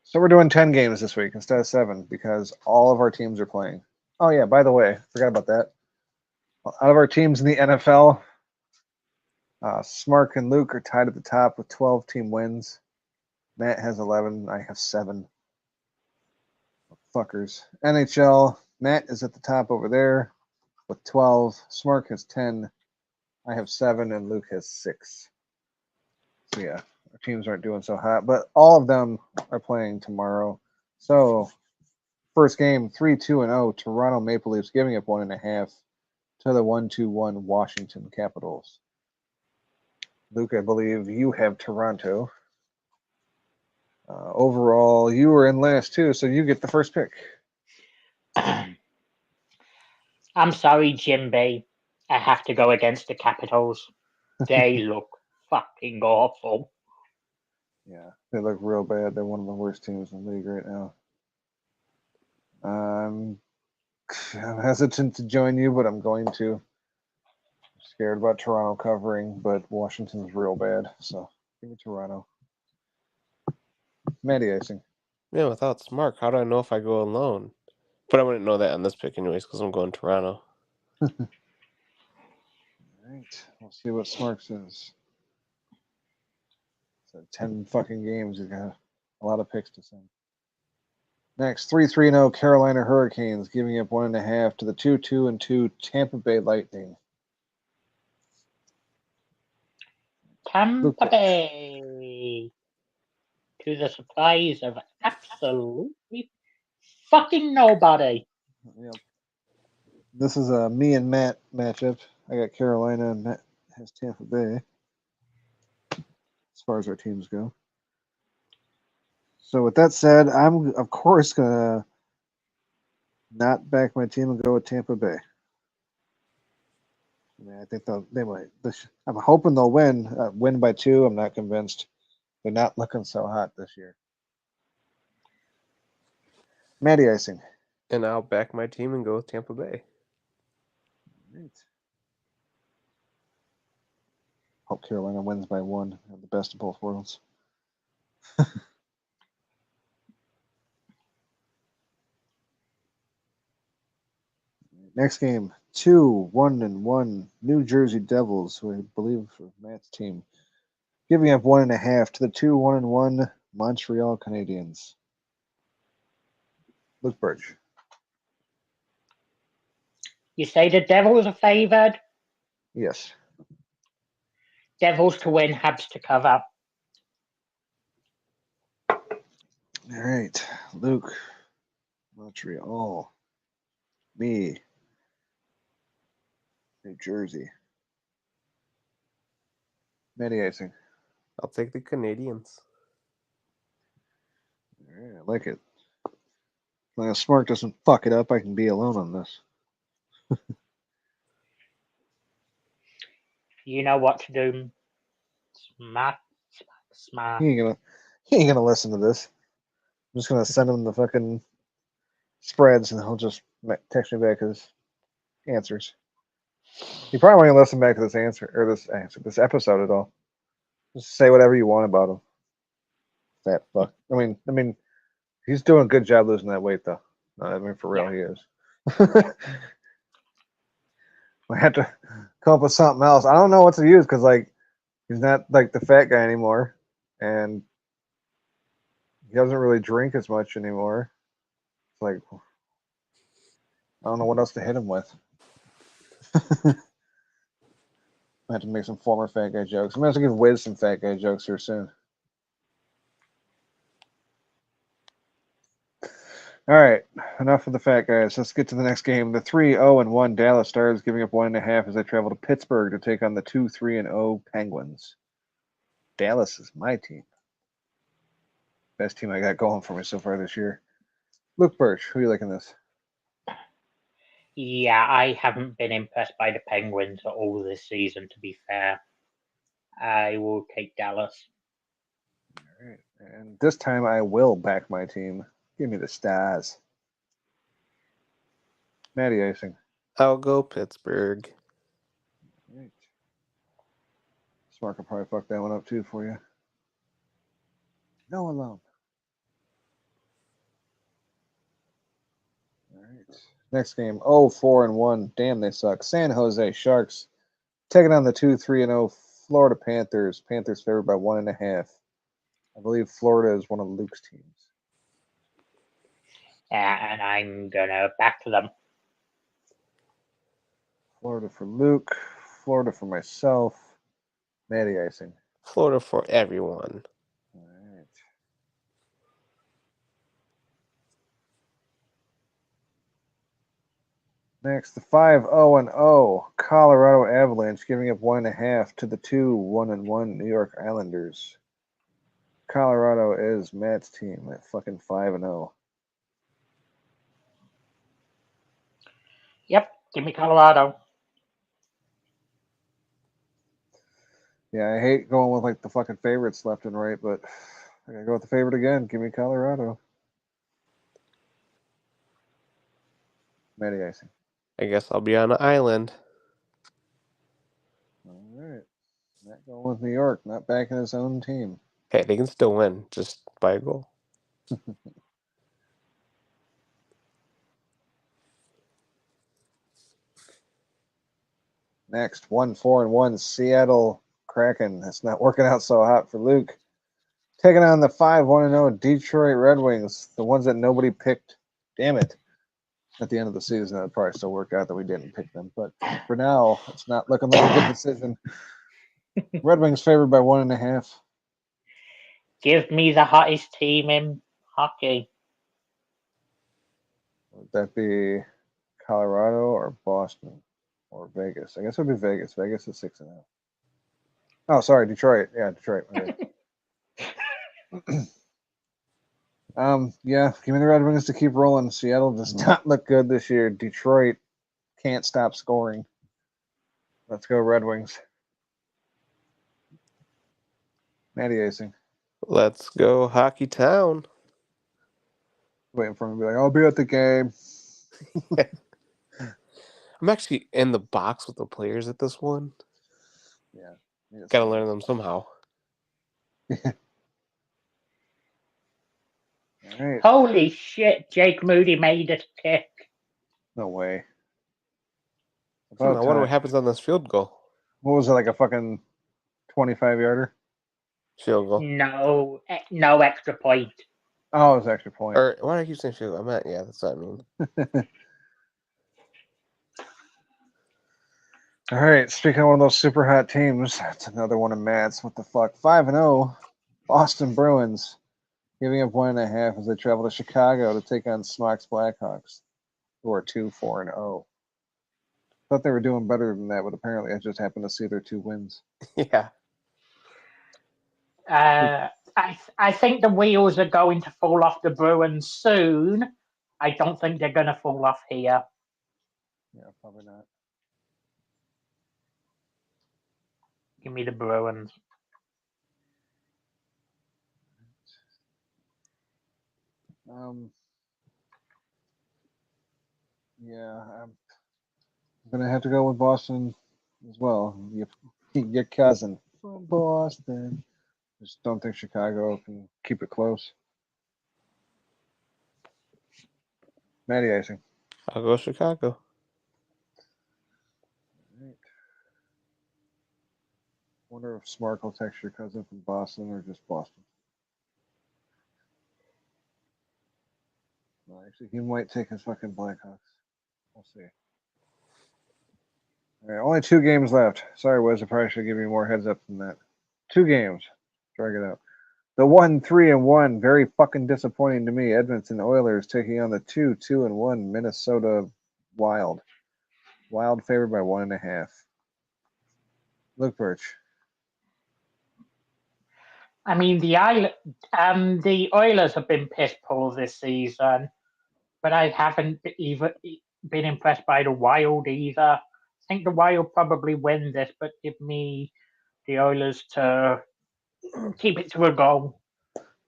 So we're doing 10 games this week instead of 7 because all of our teams are playing. Oh yeah, by the way, forgot about that. Out of our teams in the NFL, Smark and Luke are tied at the top with 12 team wins. Matt has 11. I have 7. Fuckers. NHL, Matt is at the top over there with 12. Smark has 10. I have 7, and Luke has 6. So yeah, our teams aren't doing so hot, but all of them are playing tomorrow. So first game, 3-2-0, Toronto Maple Leafs giving up 1.5 to the 1-2-1 Washington Capitals. Luke, I believe you have Toronto. Overall, you were in last too, so you get the first pick. I'm sorry, Jim B. I have to go against the Capitals. They look fucking awful. Yeah, they look real bad. They're one of the worst teams in the league right now. I'm hesitant to join you, but I'm going to. scared about Toronto covering, but Washington's real bad, so give me Toronto. Matty icing. Yeah, without Smart, how do I know if I go alone? But I wouldn't know that on this pick anyways, because I'm going Toronto. All right, we'll see what Smart says. So 10 fucking games. You got a lot of picks to send. Next, 3-3-0 Carolina Hurricanes, giving up 1.5 to the 2-2-2 Tampa Bay Lightning. Tampa Bay. To the surprise of absolutely fucking nobody. Yep. This is a me and Matt matchup. I got Carolina and Matt has Tampa Bay as far as our teams go. So with that said, I'm of course gonna not back my team and go with Tampa Bay. I mean, I think they might. I'm hoping they'll win. Win by 2. I'm not convinced. They're not looking so hot this year. Matty icing. And I'll back my team and go with Tampa Bay. Right. Hope Carolina wins by 1. Have the best of both worlds. Next game, 2-1-1 New Jersey Devils, who I believe are Matt's team, giving up 1.5 to the 2-1-1 Montreal Canadiens. Luke Birch. You say the Devils are favoured? Yes. Devils to win, Habs to cover. All right, Luke. Montreal. Me. New Jersey. Matty icing. I'll take the Canadians. All right, I like it. As long as Smart doesn't fuck it up, I can be alone on this. You know what to do. Smart. He ain't gonna listen to this. I'm just gonna send him the fucking spreads, and he'll just text me back his answers. You probably won't even listen back to this episode at all. Just say whatever you want about him. Fat fuck. I mean, he's doing a good job losing that weight, though. No, I mean, for real, he is. I have to come up with something else. I don't know what to use because, like, he's not like the fat guy anymore, and he doesn't really drink as much anymore. It's like, I don't know what else to hit him with. I have to make some former fat guy jokes. I'm gonna have to give Wiz some fat guy jokes here soon. All right, enough of the fat guys. Let's get to the next game. The 3-0-1 Dallas Stars giving up 1.5 as they travel to Pittsburgh to take on the 2-3-0 Penguins. Dallas is my team. Best team I got going for me so far this year. Luke Birch, who are you liking this? Yeah, I haven't been impressed by the Penguins at all this season, to be fair. I will take Dallas. All right, and this time I will back my team. Give me the Stars. Matty icing. I'll go Pittsburgh. All right. Smart will probably fuck that one up too for you. No alone. All right. Next game. 4-1. Damn, they suck. San Jose Sharks taking on the 2-3-0 Florida Panthers. Panthers favored by 1.5. I believe Florida is one of Luke's teams. And I'm gonna back them. Florida for Luke. Florida for myself. Matty icing. Florida for everyone. All right. Next, the 5-0-0 Colorado Avalanche giving up 1.5 to the 2-1-1 New York Islanders. Colorado is Matt's team at fucking 5-0. Yep, give me Colorado. Yeah, I hate going with like the fucking favorites left and right, but I gotta go with the favorite again. Give me Colorado. Matty icing. I guess I'll be on an island. Going with New York, not backing his own team. Hey, they can still win just by a goal. Next, 1-4-1 Seattle Kraken. That's not working out so hot for Luke. Taking on the 5-1-0 Detroit Red Wings, the ones that nobody picked. Damn it. At the end of the season, it'd probably still work out that we didn't pick them. But for now, it's not looking like a good decision. Red Wings favored by 1.5. Give me the hottest team in hockey. Would that be Colorado or Boston or Vegas? I guess it would be Vegas. Vegas is 6-0. Oh, sorry, Detroit. Yeah, Detroit. Okay. Yeah, give me the Red Wings to keep rolling. Seattle does not look good this year. Detroit can't stop scoring. Let's go Red Wings. Matty Acing. Let's go Hockey Town. Waiting for him to be like, I'll be at the game. I'm actually in the box with the players at this one. Yeah. Gotta learn them somehow. All right. Holy shit, Jake Moody made a kick. No way. I wonder what happens on this field goal. What was it, like a fucking 25-yarder? Field goal. No extra point. Oh, it was extra point. Or why do I keep saying field goal? I meant, yeah, that's what I mean. All right. Speaking of one of those super hot teams, that's another one of Matt's. What the fuck? 5-0 Boston Bruins. Giving up 1.5 as they travel to Chicago to take on Smocks Blackhawks, who are 2-4-0. Thought they were doing better than that, but apparently I just happened to see their 2 wins. Yeah. I think the wheels are going to fall off the Bruins soon. I don't think they're going to fall off here. Yeah, probably not. Give me the Bruins. Yeah, I'm gonna have to go with Boston as well. Your cousin from Boston. Just don't think Chicago can keep it close. Matty Icing. I'll go Chicago. Right. Wonder if Smart will text your cousin from Boston or just Boston. Well, actually, he might take his fucking Blackhawks. We'll see. All right, only 2 games left. Sorry, Wiz. I probably should give you more heads up than that. 2 games. Drag it out. The 1-3-1, very fucking disappointing to me. Edmonton Oilers taking on the 2-2-1 Minnesota Wild. Wild favored by 1.5. Luke Birch. I mean, the Oilers have been piss poor this season, but I haven't even been impressed by the Wild either. I think the Wild probably win this, but give me the Oilers to keep it to a goal.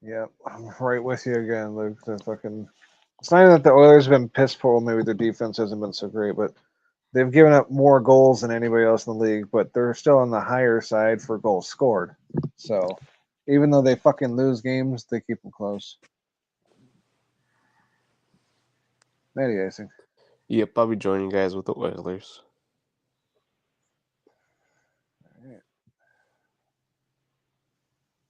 Yeah, I'm right with you again, Luke. It's not even that the Oilers have been piss poor. Maybe their defense hasn't been so great, but they've given up more goals than anybody else in the league. But they're still on the higher side for goals scored. So even though they fucking lose games, they keep them close. Matty Icing. Yep, I'll be joining you guys with the Oilers. All right.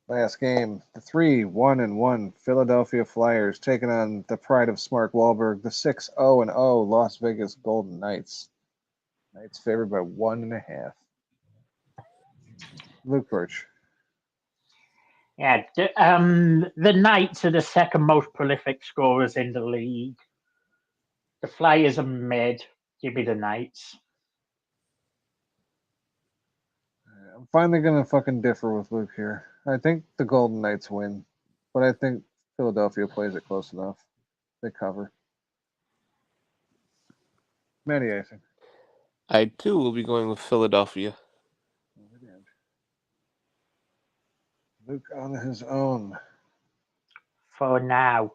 Last game, the 3-1-1 Philadelphia Flyers taking on the pride of Smart Wahlberg, the 6-0-0 Las Vegas Golden Knights. Knights favored by 1.5. Luke Birch. Yeah, the Knights are the second most prolific scorers in the league. The Flyers are mid. Give me the Knights. I'm finally gonna fucking differ with Luke here. I think the Golden Knights win, but I think Philadelphia plays it close enough. They cover. Matty Icing. I too will be going with Philadelphia. Luke on his own. For now.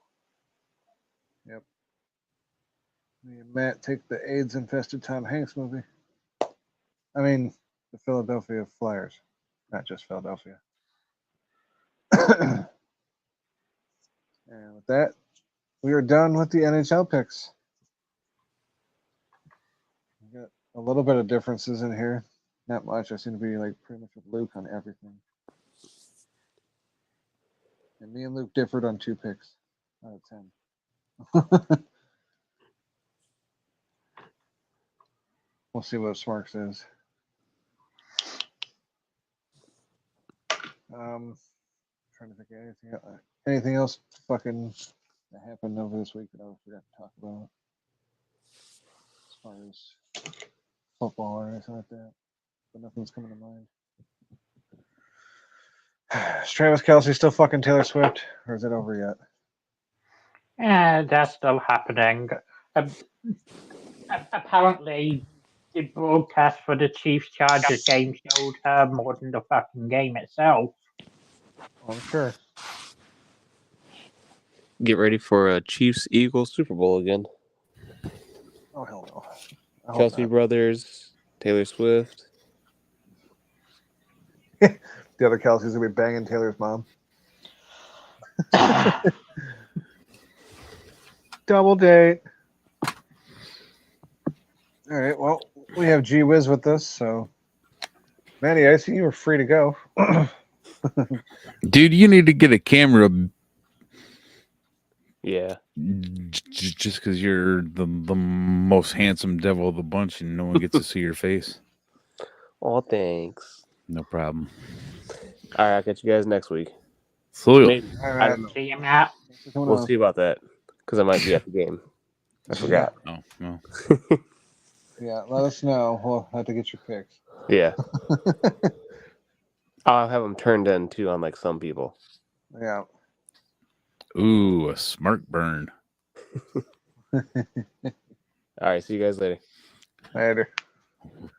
Yep. Me and Matt take the AIDS-infested Tom Hanks movie. I mean, the Philadelphia Flyers. not just Philadelphia. And with that, we are done with the NHL picks. We got a little bit of differences in here. Not much. I seem to be like pretty much with Luke on everything. And me and Luke differed on 2 picks out of 10. We'll see what Smark says. Trying to think of anything else fucking that happened over this week that I forgot to talk about. As far as football or anything like that. But nothing's coming to mind. Is Travis Kelce still fucking Taylor Swift? Or is it over yet? Yeah, that's still happening. Apparently, the broadcast for the Chiefs Chargers game showed her more than the fucking game itself. I'm sure. Get ready for a Chiefs Eagles Super Bowl again. Oh hell no. I hope Kelsey not. brothers, Taylor Swift. The other Kelsey's gonna be banging Taylor's mom. Double date. All right. Well, we have G Wiz with us, so Manny, I see you were free to go. Dude, you need to get a camera. Yeah. Just because you're the most handsome devil of the bunch and no one gets to see your face. Oh, thanks. No problem. All right, I'll catch you guys next week. So, Maybe. All I right. don't know. See you, Matt. We'll see about that because I might be at the game. I forgot. oh, no. Yeah, let us know. We'll have to get your picks. Yeah. I'll have them turned in too on like some people. Yeah. Ooh, a smart burn. All right, see you guys later. Later.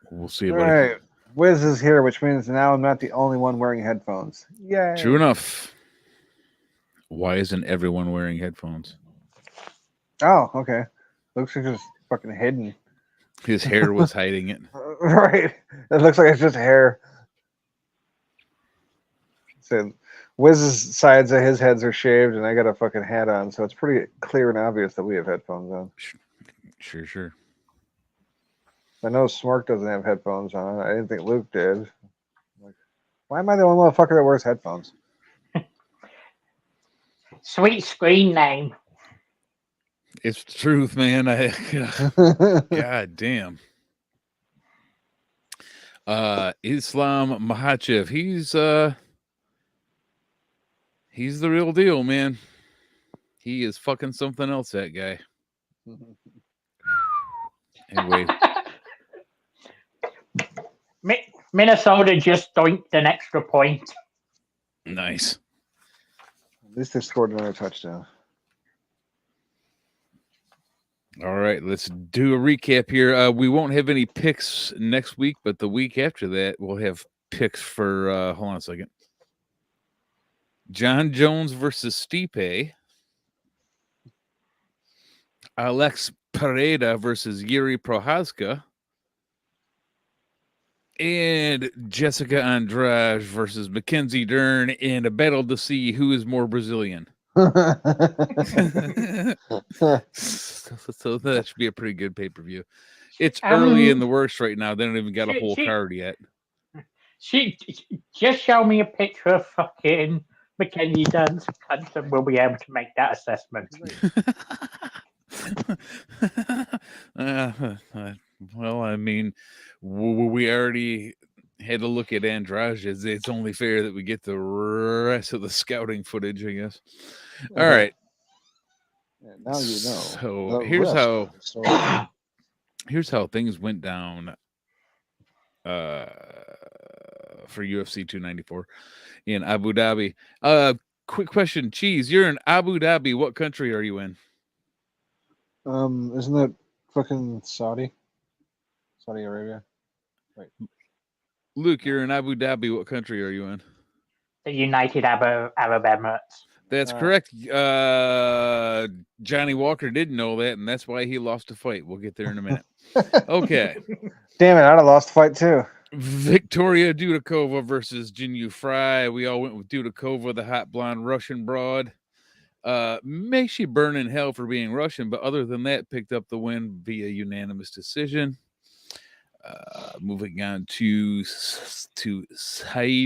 We'll see you All later. right. Wiz is here, which means now I'm not the only one wearing headphones. Yay. True enough. Why isn't everyone wearing headphones? Oh, okay. Looks like just fucking hidden. His hair was hiding it. Right. It looks like it's just hair. So Wiz's sides of his heads are shaved and I got a fucking hat on, so it's pretty clear and obvious that we have headphones on. Sure. I know Smark doesn't have headphones on. I didn't think Luke did. Like, why am I the only motherfucker that wears headphones? Sweet screen name. It's the truth, man. God damn. Islam Makhachev. He's the real deal, man. He is fucking something else, that guy. Anyway. Minnesota just doinked an extra point. Nice. At least they scored another touchdown. All right, let's do a recap here. We won't have any picks next week, but the week after that, we'll have picks for, hold on a second. John Jones versus Stipe. Alex Pereira versus Yuri Prohaska. And Jessica Andrade versus Mackenzie Dern in a battle to see who is more Brazilian. So that should be a pretty good pay-per-view. It's early in the works right now. They don't even got a whole card yet. She just show me a picture of fucking Mackenzie Dunn's cunt and we'll be able to make that assessment. Well, I mean, we already had to look at Andrade. It's only fair that we get the rest of the scouting footage, I guess. All right. Yeah, now you know. So here's how things went down for UFC 294 in Abu Dhabi. Quick question, Cheese. You're in Abu Dhabi. What country are you in? Isn't that fucking Saudi Arabia? Right. Luke, you're in Abu Dhabi. What country are you in? The United Arab Emirates. That's correct. Johnny Walker didn't know that, and that's why he lost a fight. We'll get there in a minute. Okay. Damn it, I'd have lost the fight too. Victoria Dudakova versus Jinyu Fry. We all went with Dudakova, the hot blonde Russian broad. May she burn in hell for being Russian, but other than that, picked up the win via unanimous decision. Moving on to Said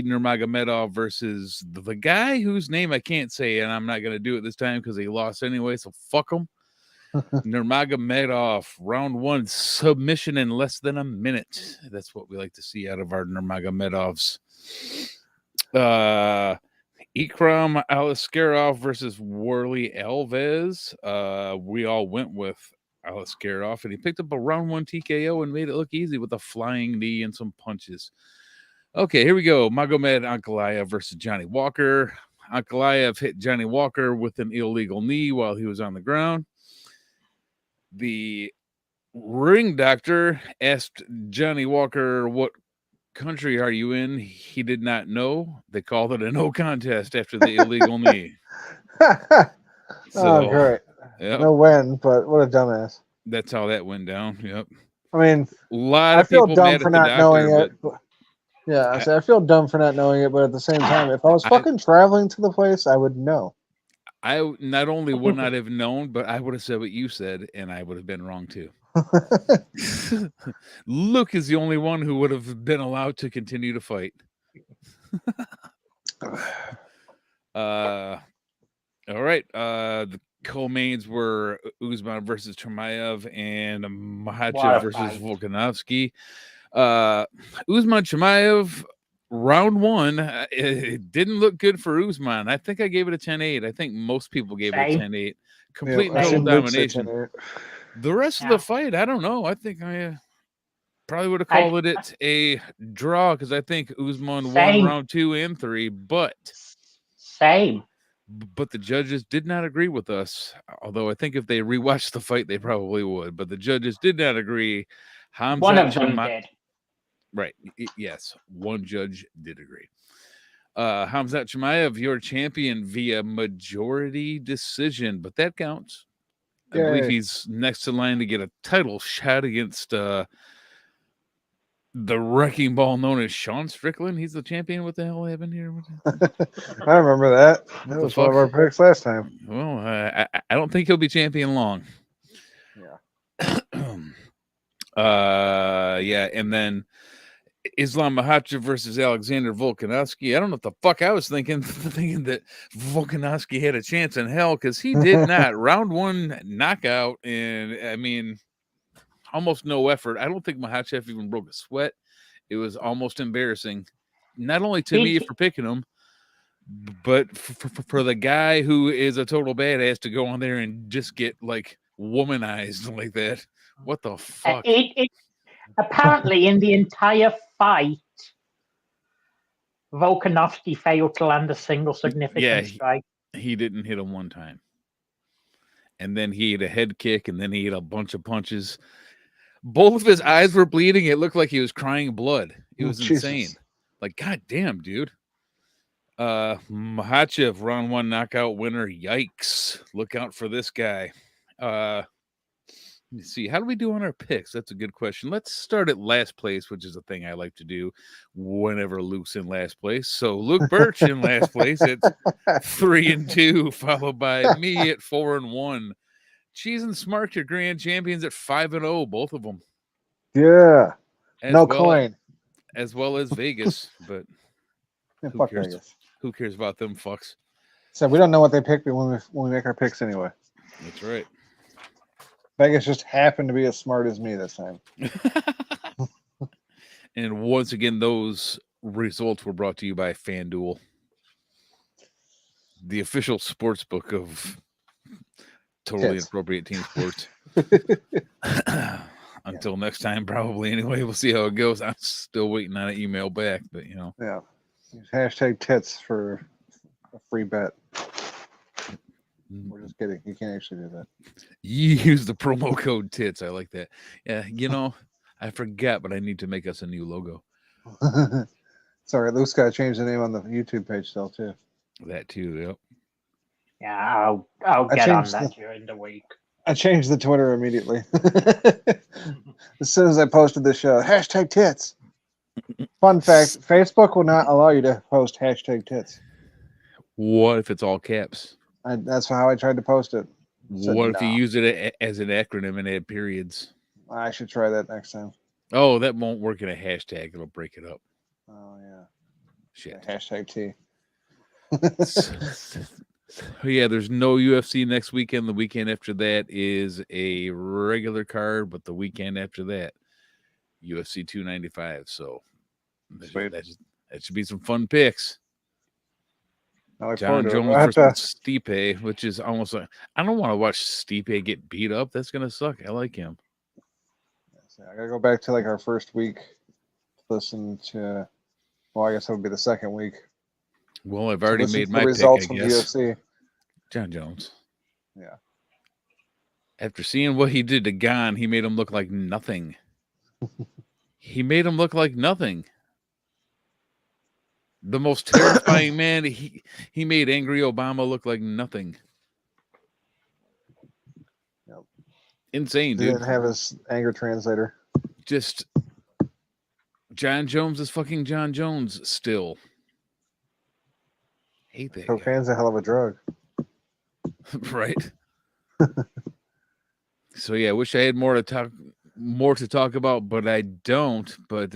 Nurmagomedov versus the guy whose name I can't say, and I'm not going to do it this time because he lost anyway, so fuck him. Nurmagomedov, round 1, submission in less than a minute. That's what we like to see out of our Nurmagomedovs. Ikram Aliskerov versus Worley Alves. We all went with Aliskerov, and he picked up a round 1 TKO and made it look easy with a flying knee and some punches. Okay, here we go. Magomed Ankalaev versus Johnny Walker. Ankalaev hit Johnny Walker with an illegal knee while he was on the ground. The ring doctor asked Johnny Walker, what country are you in? He did not know. They called it a no contest after the illegal knee. Oh, great. Yep. No win, but what a dumbass. That's how that went down. Yep. I mean, A lot I of feel people dumb mad for at the not knowing doctor, it. Yeah, I feel dumb for not knowing it, but at the same time, if I was fucking traveling to the place, I would know. I not only would not have known, but I would have said what you said, and I would have been wrong too. Luke is the only one who would have been allowed to continue to fight. All right. The co-mains were Usman versus Chimaev and Makhachev versus Volkanovski. Usman Chimaev, round 1, it didn't look good for Usman. I think I gave it a 10-8. I think most people gave it a 10-8. Complete total domination. The rest of the fight, I don't know. I think I probably would have called it a draw because I think Usman won round 2 and 3, but the judges did not agree with us. Although I think if they rewatched the fight, they probably would. But the judges did not agree. One of them did. Right. Yes. One judge did agree. Khamzat Chimaev, your champion via majority decision, but that counts. I believe he's next in line to get a title shot against the wrecking ball known as Sean Strickland. He's the champion. What the hell happened here? I remember that. That was one of our picks last time. Well, I don't think he'll be champion long. Yeah. And then Islam Makhachev versus Alexander Volkanovski. I don't know what the fuck I was thinking that Volkanovski had a chance in hell because he did not. Round 1 knockout, and I mean, almost no effort. I don't think Makhachev even broke a sweat. It was almost embarrassing, not only to me for picking him, but for the guy who is a total badass to go on there and just get like womanized like that. What the fuck? Apparently, in the entire fight, Volkanovski failed to land a single significant strike. He didn't hit him one time. And then he had a head kick, and then he had a bunch of punches. Both of his eyes were bleeding. It looked like he was crying blood. It was insane. Like, god damn, dude. Makhachev, round 1 knockout winner. Yikes. Look out for this guy. Let's see, how do we do on our picks? That's a good question. Let's start at last place, which is a thing I like to do whenever Luke's in last place. So Luke Birch in last place at 3-2, followed by me at 4-1. Cheese and Smart, your grand champions at 5-0, both of them. Yeah. Coin. As well as Vegas, but who cares? Vegas. Who cares about them fucks? So we don't know what they pick when we make our picks anyway. That's right. Vegas just happened to be as smart as me this time. And once again, those results were brought to you by FanDuel, the official sports book of Totally Inappropriate Team Sports. Until next time, probably anyway. We'll see how it goes. I'm still waiting on an email back, but you know. Yeah. Hashtag tits for a free bet. We're just kidding. You can't actually do that. You use the promo code TITS. I like that. Yeah, you know, I forgot, but I need to make us a new logo. Sorry, Luke's got to change the name on the YouTube page still, too. That too, yep. Yeah, I'll get on that during the week. I changed the Twitter immediately. As soon as I posted this show, hashtag tits. Fun fact: Facebook will not allow you to post hashtag tits. What if it's all caps? That's how I tried to post it. Said What if you no. use it as an acronym and add periods? I should try that next time. Oh, that won't work in a hashtag. It'll break it up. Oh yeah. Shit. Hashtag T. Yeah, there's no UFC next weekend. The weekend after that is a regular card, but the weekend after that, UFC 295. So Sweet. that should be some fun picks. I look John forward to it. Jones We'll have versus to. Stipe, which is almost like I don't want to watch Stipe get beat up. That's gonna suck. I like him. I gotta go back to like our first week. Listen to. Well, I guess that would be the second week. Well, I've already listen made to my the results pick, I from the guess. UFC. John Jones. Yeah. After seeing what he did to Gon, he made him look like nothing. He made him look like nothing. The most terrifying man. He made angry Obama look like nothing. Yep. Insane, He dude. didn't have his anger translator. Just John Jones is fucking John Jones still. Hate that guy. Cocaine's a hell of a drug. Right. So yeah, I wish I had more to talk about, but I don't. But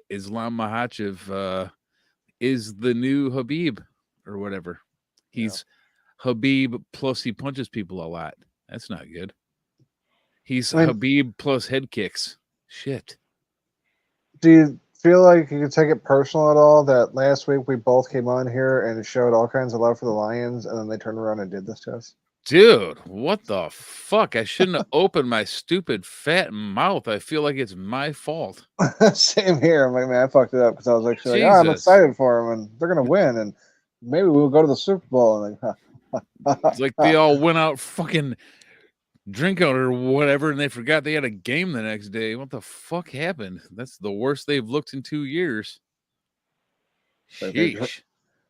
Islam Makhachev is the new Habib or whatever. He's Habib plus he punches people a lot. That's not good. He's Habib plus head kicks. Shit. Do you feel like you could take it personal at all that last week we both came on here and showed all kinds of love for the Lions and then they turned around and did this to us? Dude, what the fuck? I shouldn't have opened my stupid fat mouth. I feel like it's my fault. Same here. I'm like, man, I fucked it up because I was actually like, Jesus. I'm excited for them and they're going to win and maybe we'll go to the Super Bowl. And It's like they all went out fucking drink out or whatever and they forgot they had a game the next day. What the fuck happened? That's the worst they've looked in 2 years. Sheesh.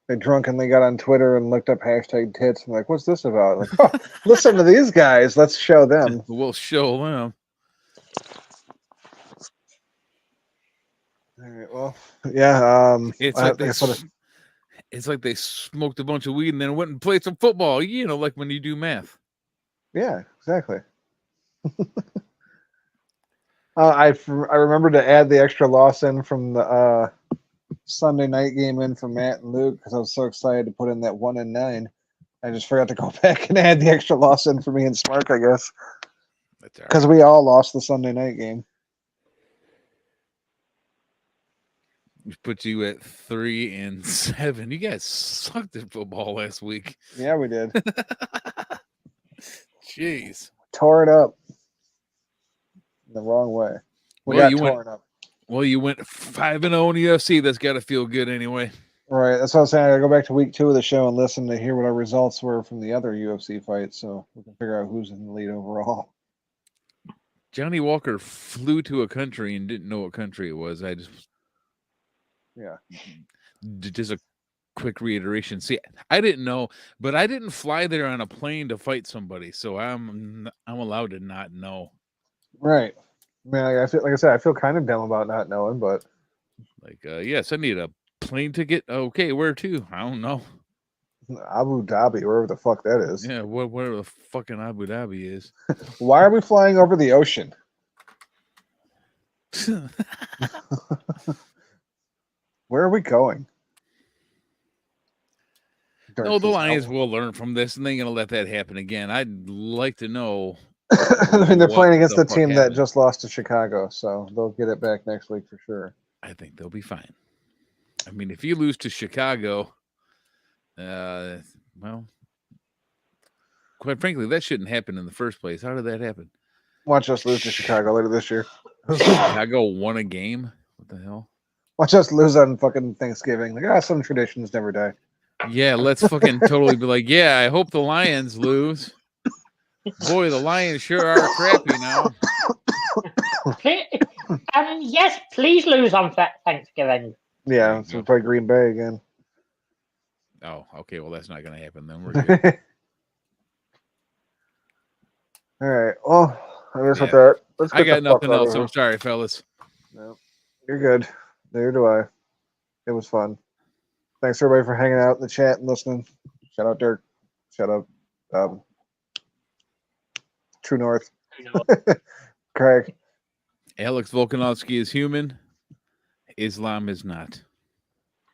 They drunkenly got on Twitter and looked up hashtag tits and like, what's this about? Like, oh, listen to these guys. Let's show them. We'll show them. All right. Well, yeah. It's like they smoked a bunch of weed and then went and played some football. You know, like when you do math. Yeah, exactly. I remember to add the extra loss in from the Sunday night game in for Matt and Luke because I was so excited to put in that 1-9. I just forgot to go back and add the extra loss in for me and Spark, I guess, because we all lost the Sunday night game. Put you at 3-7. You guys sucked at football last week. Yeah, we did. Jeez, tore it up the wrong way. You went 5-0 in UFC. That's got to feel good anyway. Right. That's what I was saying. I gotta go back to week 2 of the show and listen to hear what our results were from the other UFC fights, so we can figure out who's in the lead overall. Johnny Walker flew to a country and didn't know what country it was. Just a quick reiteration. See, I didn't know, but I didn't fly there on a plane to fight somebody, so I'm allowed to not know. Right. I mean, I feel, like I said, I feel kind of dumb about not knowing, but like, yes, I need a plane ticket. Okay, where to? I don't know. Abu Dhabi, wherever the fuck that is. Yeah, whatever the fucking Abu Dhabi is. Why are we flying over the ocean? Where are we going? No, the Lions will learn from this, and they're going to let that happen again. I'd like to know. I mean, they're playing against the team that just lost to Chicago, so they'll get it back next week for sure. I think they'll be fine. I mean, if you lose to Chicago, well, quite frankly, that shouldn't happen in the first place. How did that happen? Watch us lose to Chicago later this year. Chicago won a game? What the hell? Watch us lose on fucking Thanksgiving. Like, some traditions never die. Yeah, let's fucking totally be like, yeah, I hope the Lions lose. Boy, the Lions sure are crappy now. Yes, please lose on Thanksgiving. Yeah, so we'll play Green Bay again. Oh, okay. Well, that's not going to happen then. We're good. All right. Well, I guess with that, I got nothing else. I'm sorry, fellas. No, you're good. Neither do I. It was fun. Thanks everybody for hanging out in the chat and listening. Shout out Dirk. Shout out True North. Craig. Alex Volkanovsky is human. Islam is not.